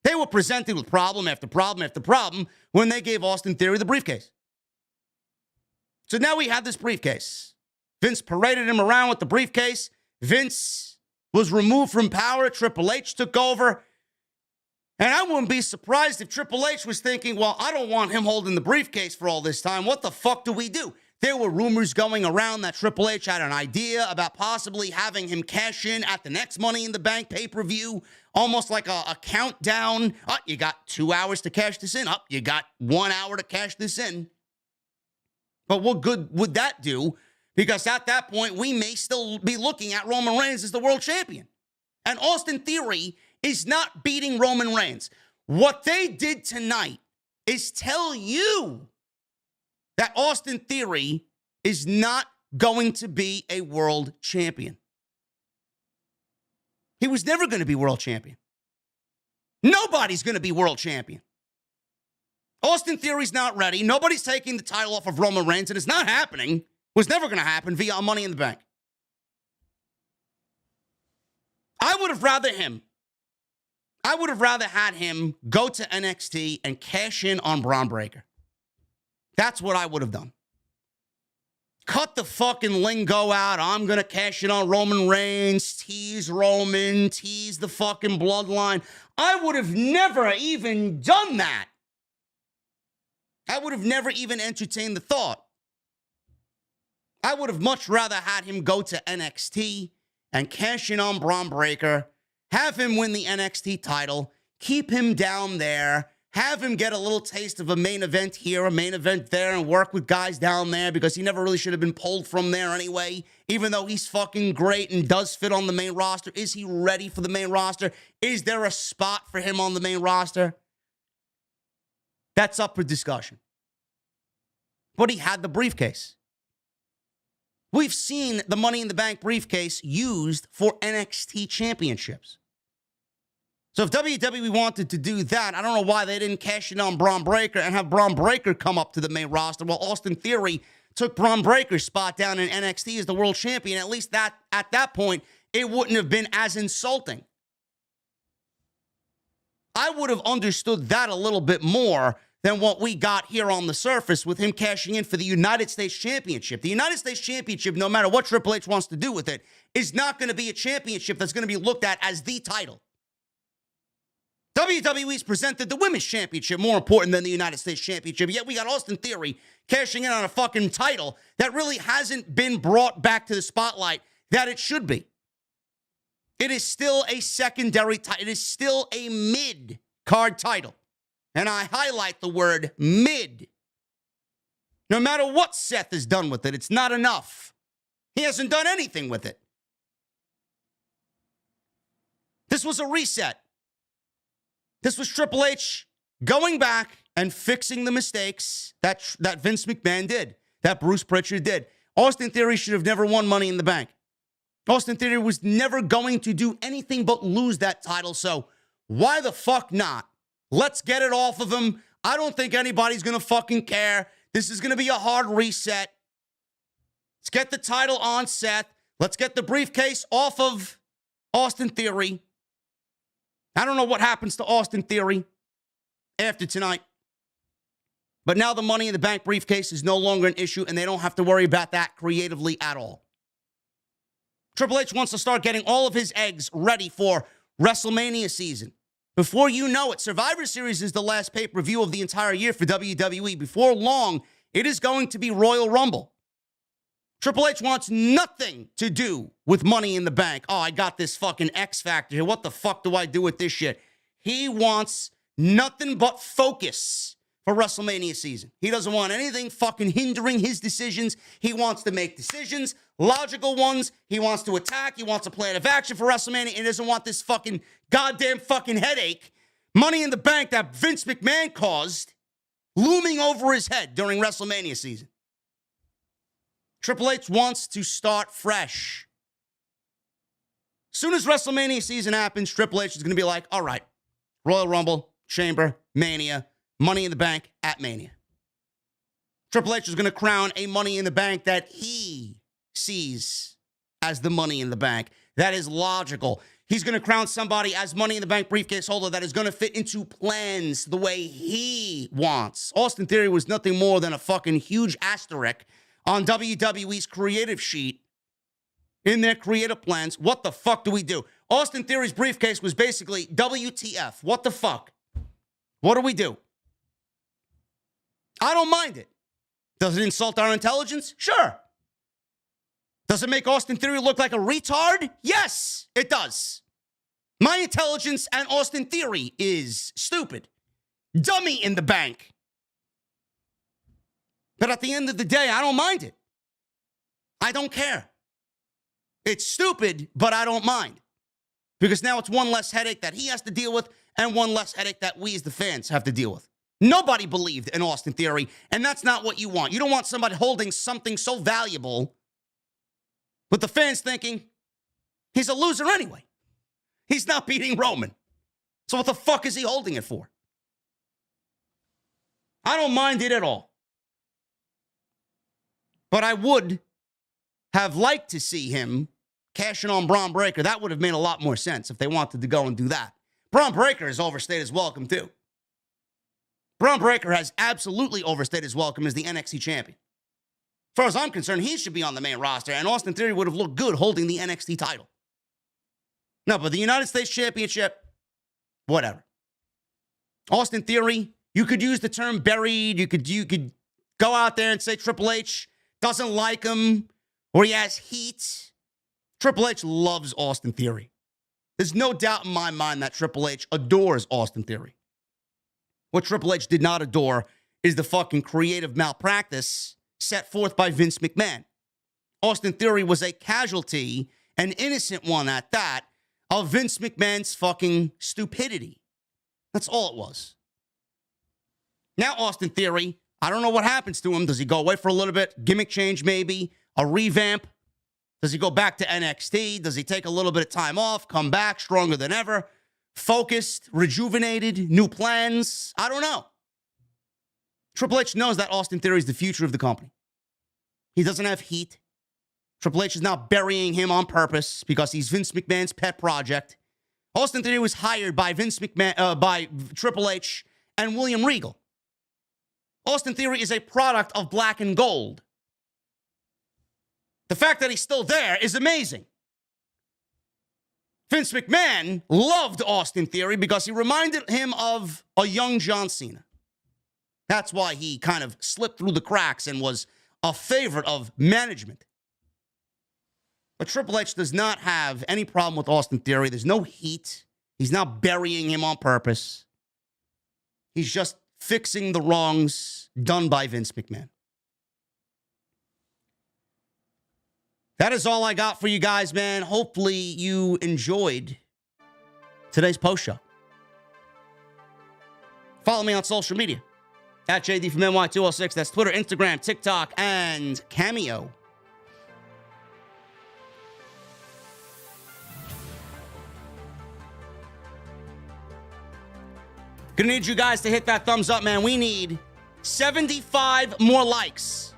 B: They were presented with problem after problem after problem when they gave Austin Theory the briefcase. So now we have this briefcase. Vince paraded him around with the briefcase. Vince was removed from power. Triple H took over. And I wouldn't be surprised if Triple H was thinking, well, I don't want him holding the briefcase for all this time. What the fuck do we do? There were rumors going around that Triple H had an idea about possibly having him cash in at the next Money in the Bank pay-per-view, almost like a countdown. Oh, you got 2 hours to cash this in. Oh, you got 1 hour to cash this in. But what good would that do? Because at that point, we may still be looking at Roman Reigns as the world champion. And Austin Theory is not beating Roman Reigns. What they did tonight is tell you that Austin Theory is not going to be a world champion. He was never going to be world champion. Nobody's going to be world champion. Austin Theory's not ready. Nobody's taking the title off of Roman Reigns, and it's not happening. It was never going to happen via Money in the Bank. I would have rather had him go to NXT and cash in on Braun Breaker. That's what I would have done. Cut the fucking lingo out. I'm going to cash in on Roman Reigns, tease Roman, tease the fucking bloodline. I would have never even done that. I would have never even entertained the thought. I would have much rather had him go to NXT and cash in on Braun Breaker, have him win the NXT title, keep him down there, have him get a little taste of a main event here, a main event there, and work with guys down there because he never really should have been pulled from there anyway, even though he's fucking great and does fit on the main roster. Is he ready for the main roster? Is there a spot for him on the main roster? That's up for discussion. But he had the briefcase. We've seen the Money in the Bank briefcase used for NXT championships. So if WWE wanted to do that, I don't know why they didn't cash in on Braun Breaker and have Braun Breaker come up to the main roster while Austin Theory took Braun Breaker's spot down in NXT as the world champion. At least that at that point, it wouldn't have been as insulting. I would have understood that a little bit more than what we got here on the surface with him cashing in for the United States Championship. The United States Championship, no matter what Triple H wants to do with it, is not going to be a championship that's going to be looked at as the title. WWE's presented the Women's Championship more important than the United States Championship, yet we got Austin Theory cashing in on a fucking title that really hasn't been brought back to the spotlight that it should be. It is still a secondary title. It is still a mid-card title. And I highlight the word mid. No matter what Seth has done with it, it's not enough. He hasn't done anything with it. This was a reset. This was Triple H going back and fixing the mistakes that Vince McMahon did, that Bruce Pritchard did. Austin Theory should have never won Money in the Bank. Austin Theory was never going to do anything but lose that title, so why the fuck not? Let's get it off of him. I don't think anybody's going to fucking care. This is going to be a hard reset. Let's get the title on Seth. Let's get the briefcase off of Austin Theory. I don't know what happens to Austin Theory after tonight. But now the Money in the Bank briefcase is no longer an issue, and they don't have to worry about that creatively at all. Triple H wants to start getting all of his eggs ready for WrestleMania season. Before you know it, Survivor Series is the last pay-per-view of the entire year for WWE. Before long, it is going to be Royal Rumble. Triple H wants nothing to do with Money in the Bank. Oh, I got this fucking X Factor here. What the fuck do I do with this shit? He wants nothing but focus for WrestleMania season. He doesn't want anything fucking hindering his decisions. He wants to make decisions, logical ones. He wants to attack. He wants a plan of action for WrestleMania. He doesn't want this fucking goddamn fucking headache, Money in the Bank that Vince McMahon caused, looming over his head during WrestleMania season. Triple H wants to start fresh. As soon as WrestleMania season happens, Triple H is going to be like, all right, Royal Rumble, Chamber, Mania, Money in the Bank at Mania. Triple H is going to crown a Money in the Bank that he sees as the Money in the Bank. That is logical. He's going to crown somebody as Money in the Bank briefcase holder that is going to fit into plans the way he wants. Austin Theory was nothing more than a fucking huge asterisk on WWE's creative sheet in their creative plans. What the fuck do we do? Austin Theory's briefcase was basically WTF. What the fuck? What do we do? I don't mind it. Does it insult our intelligence? Sure. Does it make Austin Theory look like a retard? Yes, it does. My intelligence and Austin Theory is stupid. Dummy in the bank. But at the end of the day, I don't mind it. I don't care. It's stupid, but I don't mind. Because now it's one less headache that he has to deal with and one less headache that we as the fans have to deal with. Nobody believed in Austin Theory, and that's not what you want. You don't want somebody holding something so valuable with the fans thinking he's a loser anyway. He's not beating Roman. So what the fuck is he holding it for? I don't mind it at all. But I would have liked to see him cashing on Braun Breaker. That would have made a lot more sense if they wanted to go and do that. Braun Breaker has overstayed his welcome, too. Braun Breaker has absolutely overstayed his welcome as the NXT champion. As far as I'm concerned, he should be on the main roster, and Austin Theory would have looked good holding the NXT title. No, but the United States Championship, whatever. Austin Theory, you could use the term buried. You could go out there and say Triple H doesn't like him or he has heat. Triple H loves Austin Theory. There's no doubt in my mind that Triple H adores Austin Theory. What Triple H did not adore is the fucking creative malpractice set forth by Vince McMahon. Austin Theory was a casualty, an innocent one at that, of Vince McMahon's fucking stupidity. That's all it was. Now Austin Theory, I don't know what happens to him. Does he go away for a little bit? Gimmick change maybe? A revamp? Does he go back to NXT? Does he take a little bit of time off, come back stronger than ever? Focused, rejuvenated, new plans? I don't know. Triple H knows that Austin Theory is the future of the company. He doesn't have heat. Triple H is now burying him on purpose because he's Vince McMahon's pet project. Austin Theory was hired by by Triple H and William Regal. Austin Theory is a product of Black and Gold. The fact that he's still there is amazing. Vince McMahon loved Austin Theory because he reminded him of a young John Cena. That's why he kind of slipped through the cracks and was a favorite of management. But Triple H does not have any problem with Austin Theory. There's no heat. He's not burying him on purpose. He's just fixing the wrongs done by Vince McMahon. That is all I got for you guys, man. Hopefully you enjoyed today's post show. Follow me on social media at JDfromNY206. That's Twitter, Instagram, TikTok, and Cameo. Gonna need you guys to hit that thumbs up, man. We need 75 more likes.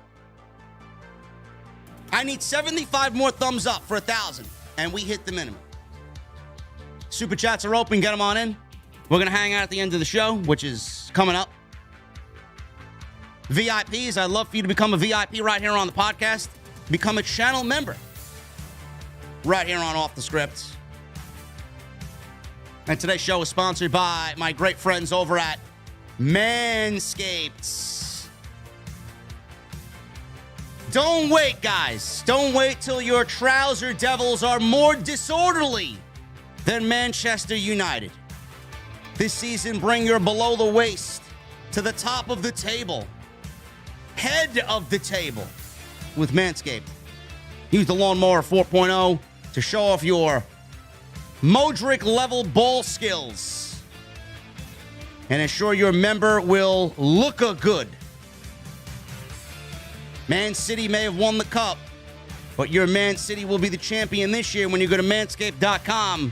B: I need 75 more thumbs up for 1,000, and we hit the minimum. Super chats are open. Get them on in. We're going to hang out at the end of the show, which is coming up. VIPs, I'd love for you to become a VIP right here on the podcast. Become a channel member right here on Off the Script. And today's show is sponsored by my great friends over at Manscaped. Don't wait, guys. Don't wait till your trouser devils are more disorderly than Manchester United. This season, bring your below the waist to the top of the table, head of the table with Manscaped. Use the Lawnmower 4.0 to show off your Modric level ball skills and ensure your member will look good. Man City may have won the cup, but your Man City will be the champion this year when you go to manscaped.com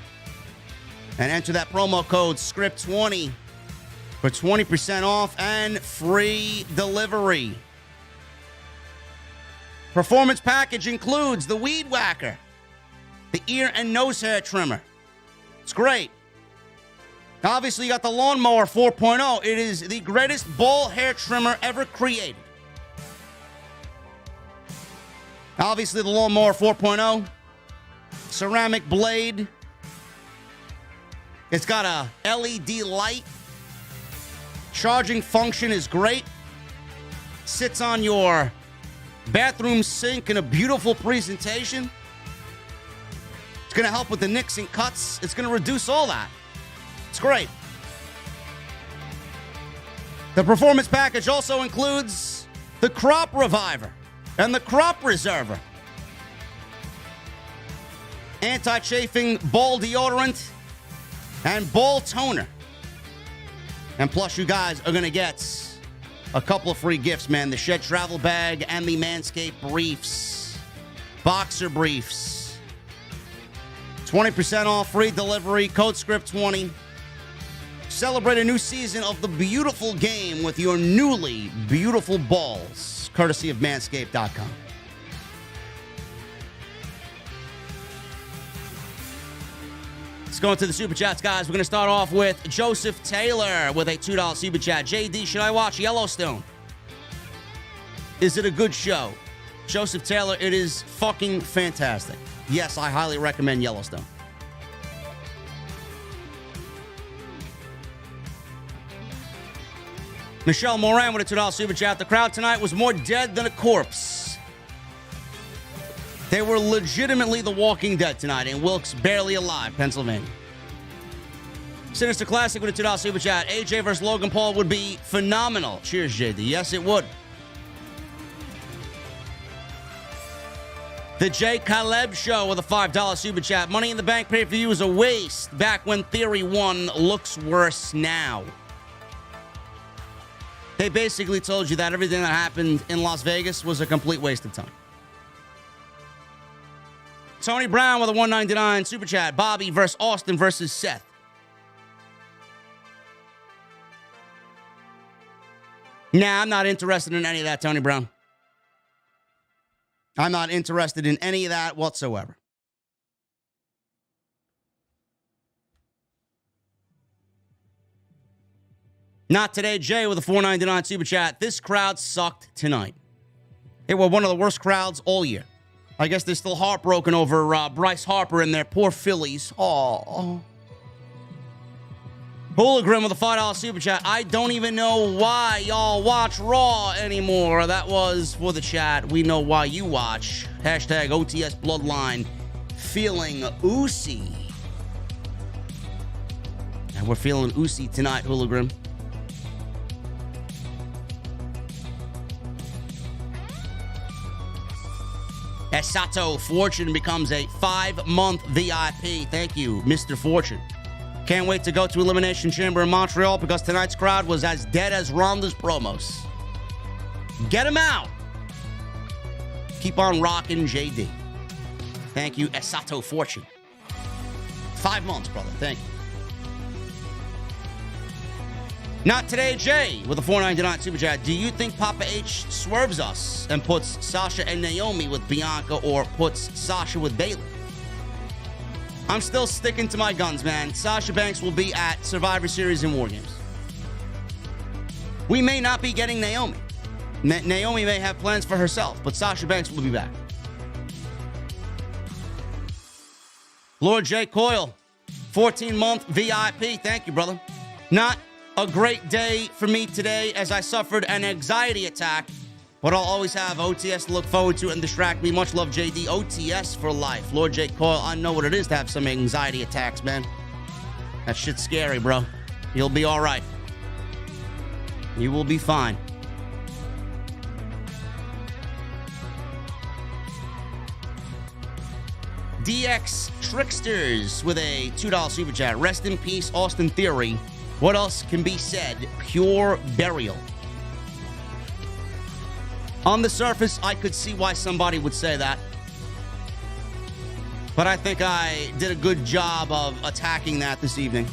B: and enter that promo code SCRIPT20 for 20% off and free delivery. Performance package includes the Weed Whacker, the ear and nose hair trimmer. It's great. Obviously, you got the Lawnmower 4.0. It is the greatest ball hair trimmer ever created. Obviously, the Lawnmower 4.0. Ceramic blade. It's got a LED light. Charging function is great. Sits on your bathroom sink in a beautiful presentation. It's going to help with the nicks and cuts. It's going to reduce all that. It's great. The performance package also includes the Crop Reviver and the Crop Reserver. Anti-chafing ball deodorant and ball toner. And plus, you guys are going to get a couple of free gifts, man. The Shed Travel Bag and the Manscaped Briefs. Boxer Briefs. 20% off, free delivery, code SCRIPT20. Celebrate a new season of the beautiful game with your newly beautiful balls, courtesy of manscaped.com. Let's go into the Super Chats, guys. We're going to start off with Joseph Taylor with a $2 Super Chat. JD, should I watch Yellowstone? Is it a good show? Joseph Taylor, it is fucking fantastic. Yes, I highly recommend Yellowstone. Michelle Moran with a $2 Super Chat. The crowd tonight was more dead than a corpse. They were legitimately the Walking Dead tonight, and Wilkes barely alive, Pennsylvania. Sinister Classic with a $2 Super Chat. AJ versus Logan Paul would be phenomenal. Cheers, JD. Yes, it would. The J. Caleb Show with a $5 Super Chat. Money in the Bank pay-per-view is a waste back when Theory won. Looks worse now. They basically told you that everything that happened in Las Vegas was a complete waste of time. Tony Brown with a $1.99 Super Chat. Bobby versus Austin versus Seth. Nah, I'm not interested in any of that, Tony Brown. I'm not interested in any of that whatsoever. Not today, Jay with a $4.99 Super Chat. This crowd sucked tonight. They were one of the worst crowds all year. I guess they're still heartbroken over Bryce Harper and their poor Phillies. Oh. Hooligan with a $5 Super Chat. I don't even know why y'all watch Raw anymore. That was for the chat. We know why you watch. Hashtag OTS Bloodline feeling oozy. And we're feeling oozy tonight, Hooligram. Esato Fortune becomes a 5-month VIP. Thank you, Mr. Fortune. Can't wait to go to Elimination Chamber in Montreal because tonight's crowd was as dead as Ronda's promos. Get him out. Keep on rocking, JD. Thank you, Esato Fortune. 5 months, brother. Thank you. Not today, Jay, with a $4.99 super chat. Do you think Papa H swerves us and puts Sasha and Naomi with Bianca or puts Sasha with Bayley? I'm still sticking to my guns, man. Sasha Banks will be at Survivor Series and War Games. We may not be getting Naomi. Naomi may have plans for herself, but Sasha Banks will be back. Lord J. Coyle, 14-month VIP. Thank you, brother. Not a great day for me today as I suffered an anxiety attack, but I'll always have OTS to look forward to and distract me. Much love, JD. OTS for life. Lord J. Coyle, I know what it is to have some anxiety attacks, man. That shit's scary, bro. You'll be all right. You will be fine. DX Tricksters with a $2 super chat. Rest in peace, Austin Theory. What else can be said? Pure burial. On the surface, I could see why somebody would say that. But I think I did a good job of attacking that this evening.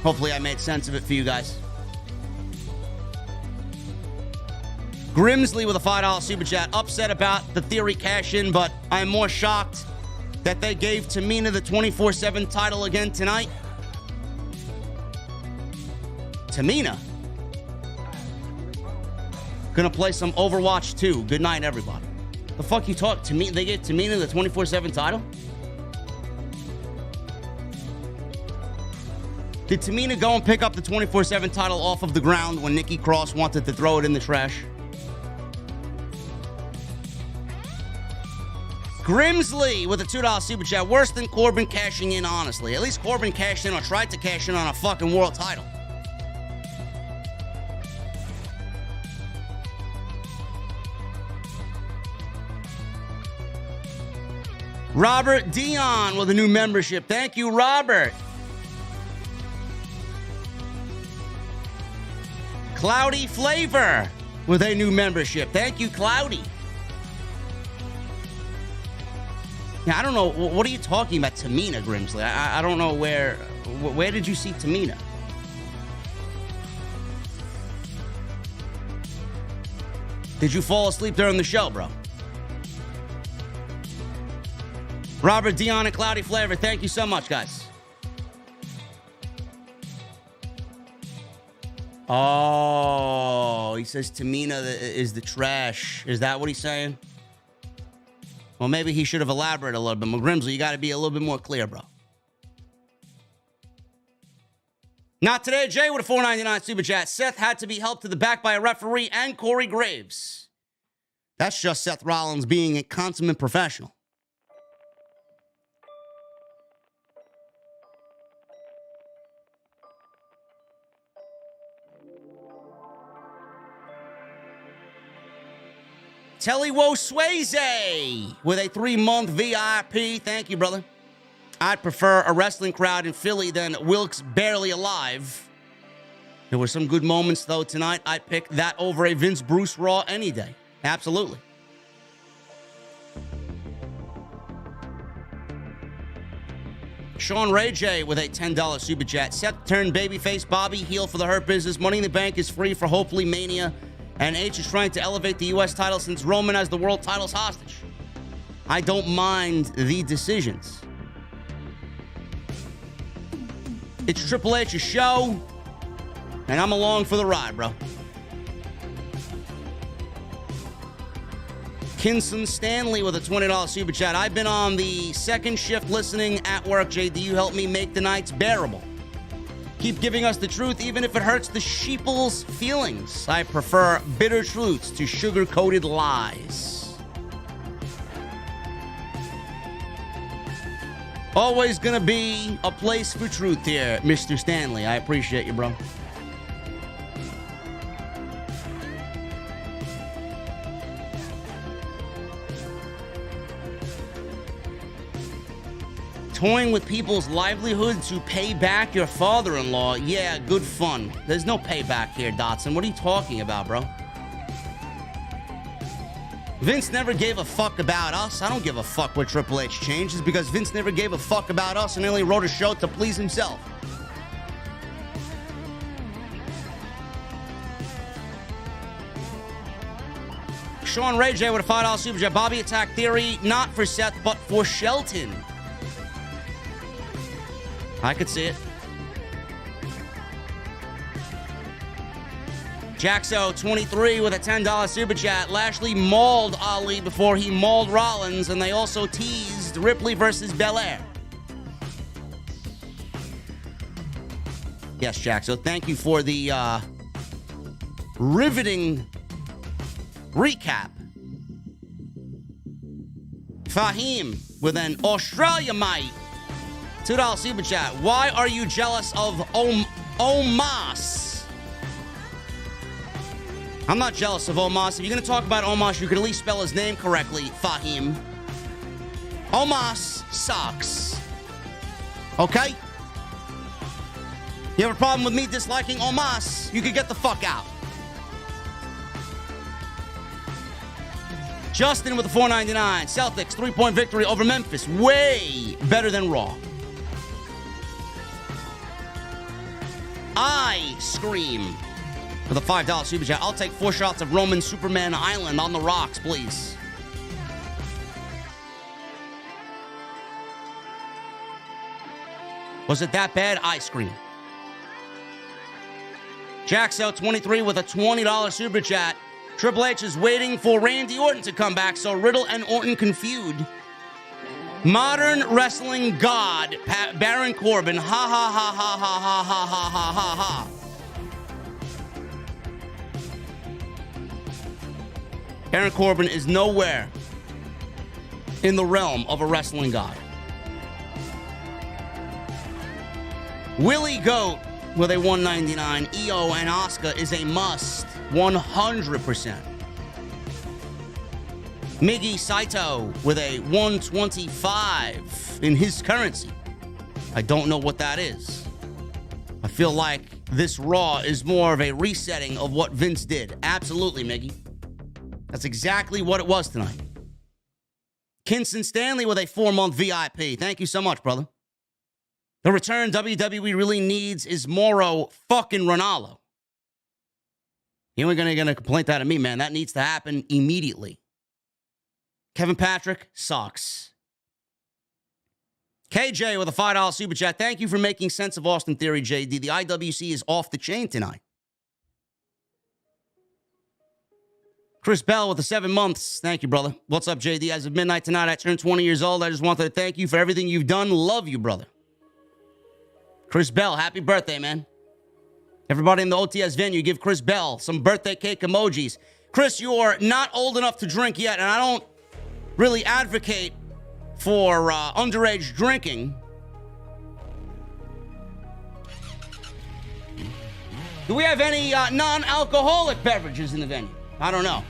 B: Hopefully I made sense of it for you guys. Grimsley with a $5 super chat. Upset about the Theory cash-in, but I'm more shocked that they gave Tamina the 24/7 title again tonight. Tamina. Gonna play some Overwatch 2. Good night, everybody. The fuck you talk to me? They gave Tamina the 24/7 title? Did Tamina go and pick up the 24/7 title off of the ground when Nikki Cross wanted to throw it in the trash? Grimsley with a $2 super chat. Worse than Corbin cashing in, honestly. At least Corbin cashed in or tried to cash in on a fucking world title. Robert Dion with a new membership. Thank you, Robert. Cloudy Flavor with a new membership. Thank you, Cloudy. Yeah, I don't know. What are you talking about, Tamina, Grimsley? I don't know where did you see Tamina? Did you fall asleep during the show, bro? Robert Dion and Cloudy Flavor, thank you so much, guys. Oh, he says Tamina is the trash. Is that what he's saying? Well, maybe he should have elaborated a little bit more. Grimsley, you got to be a little bit more clear, bro. Not today, Jay with a $4.99 super chat. Seth had to be helped to the back by a referee and Corey Graves. That's just Seth Rollins being a consummate professional. Tellywo Swayze with a 3-month VIP. Thank you, brother. I'd prefer a wrestling crowd in Philly than Wilkes Barely Alive. There were some good moments, though, tonight. I'd pick that over a Vince Bruce Raw any day. Absolutely. Sean Ray J with a $10 super chat. Seth turned babyface, Bobby heel for the Hurt Business. Money in the Bank is free for hopefully Mania. And H is trying to elevate the U.S. title since Roman has the world titles hostage. I don't mind the decisions. It's Triple H's show, and I'm along for the ride, bro. Kingston Stanley with a $20 super chat. I've been on the second shift listening at work, JD. You help me make the nights bearable. Keep giving us the truth, even if it hurts the sheeple's feelings. I prefer bitter truths to sugar-coated lies. Always gonna be a place for truth here, Mr. Stanley. I appreciate you, bro. Toying with people's livelihood to pay back your father-in-law. Yeah, good fun. There's no payback here, Dotson. What are you talking about, bro? Vince never gave a fuck about us. I don't give a fuck what Triple H changed. It's because Vince never gave a fuck about us and only wrote a show to please himself. Sean Ray J with a $5 super chat. Bobby attack theory, not for Seth, but for Shelton. I could see it. Jaxo23 with a $10 super chat. Lashley mauled Ali before he mauled Rollins, and they also teased Ripley versus Belair. Yes, Jaxo, thank you for the riveting recap. Fahim with an Australia mate. $2 super chat. Why are you jealous of Omos? I'm not jealous of Omos. If you're going to talk about Omos, you could at least spell his name correctly, Fahim. Omos sucks. Okay? You have a problem with me disliking Omos? You could get the fuck out. Justin with the $4.99. Celtics, 3-point victory over Memphis. Way better than Raw. I scream with a $5 super chat. I'll take 4 shots of Roman Superman Island on the rocks, please. Was it that bad? I scream. Jaxo23 with a $20 super chat. Triple H is waiting for Randy Orton to come back so Riddle and Orton can feud. Modern wrestling god, Baron Corbin. Ha ha ha ha ha ha ha ha ha ha ha. Baron Corbin is nowhere in the realm of a wrestling god. Willie Goat with a $1.99. EO and Asuka is a must. 100%. Miggy Saito with a 125 in his currency. I don't know what that is. I feel like this Raw is more of a resetting of what Vince did. Absolutely, Miggy. That's exactly what it was tonight. Kingston Stanley with a 4-month VIP. Thank you so much, brother. The return WWE really needs is Moro fucking Ronaldo. You ain't gonna complain that to me, man. That needs to happen immediately. Kevin Patrick sucks. KJ with a $5 super chat. Thank you for making sense of Austin Theory, JD. The IWC is off the chain tonight. Chris Bell with the 7 months. Thank you, brother. What's up, JD? As of midnight tonight, I turned 20 years old. I just wanted to thank you for everything you've done. Love you, brother. Chris Bell, happy birthday, man. Everybody in the OTS venue, give Chris Bell some birthday cake emojis. Chris, you are not old enough to drink yet, and I don't really advocate for underage drinking. Do we have any non-alcoholic beverages in the venue? I don't know.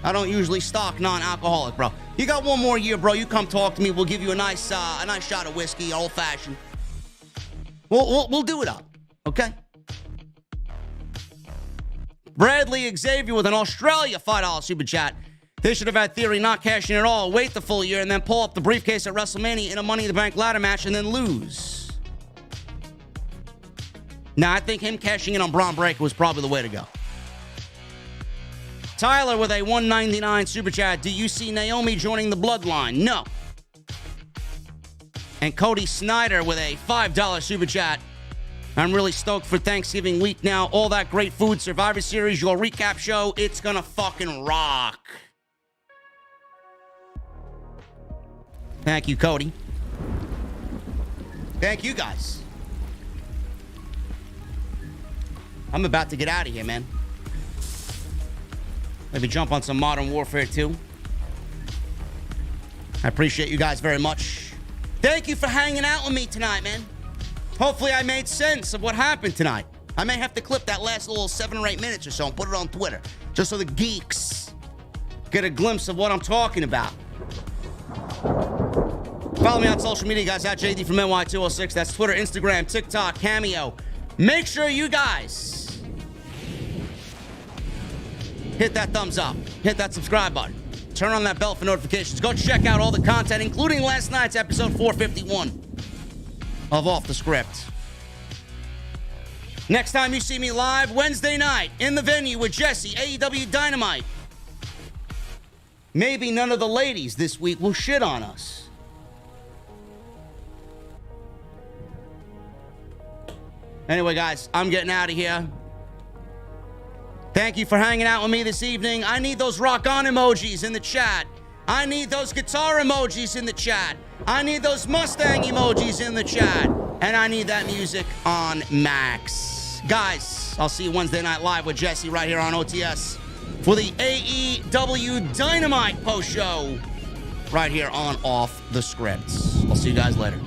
B: I don't usually stock non-alcoholic, bro. You got one more year, bro. You come talk to me. We'll give you a nice shot of whiskey, old-fashioned. We'll do it up, okay? Bradley Xavier with an Australia $5 super chat. They should have had Theory not cashing at all. Wait the full year and then pull up the briefcase at WrestleMania in a Money in the Bank ladder match and then lose. Nah, I think him cashing in on Braun Breaker was probably the way to go. Tyler with a $1.99 super chat. Do you see Naomi joining the Bloodline? No. And Cody Snyder with a $5 super chat. I'm really stoked for Thanksgiving week now. All that great food, Survivor Series, your recap show, it's gonna fucking rock. Thank you, Cody. Thank you, guys. I'm about to get out of here, man. Maybe jump on some Modern Warfare 2. I appreciate you guys very much. Thank you for hanging out with me tonight, man. Hopefully I made sense of what happened tonight. I may have to clip that last little 7 or 8 minutes or so and put it on Twitter, just so the geeks get a glimpse of what I'm talking about. Follow me on social media, guys, at JDfromNY206. That's Twitter, Instagram, TikTok, Cameo. Make sure you guys hit that thumbs up, hit that subscribe button, turn on that bell for notifications. Go check out all the content, including last night's episode 451 of Off the Script. Next time you see me live, Wednesday night, in the venue with Jesse, AEW Dynamite. Maybe none of the ladies this week will shit on us. Anyway, guys, I'm getting out of here. Thank you for hanging out with me this evening. I need those rock on emojis in the chat. I need those guitar emojis in the chat. I need those Mustang emojis in the chat. And I need that music on max. Guys, I'll see you Wednesday night live with Jesse right here on OTS for the AEW Dynamite post show right here on Off the Scripts. I'll see you guys later.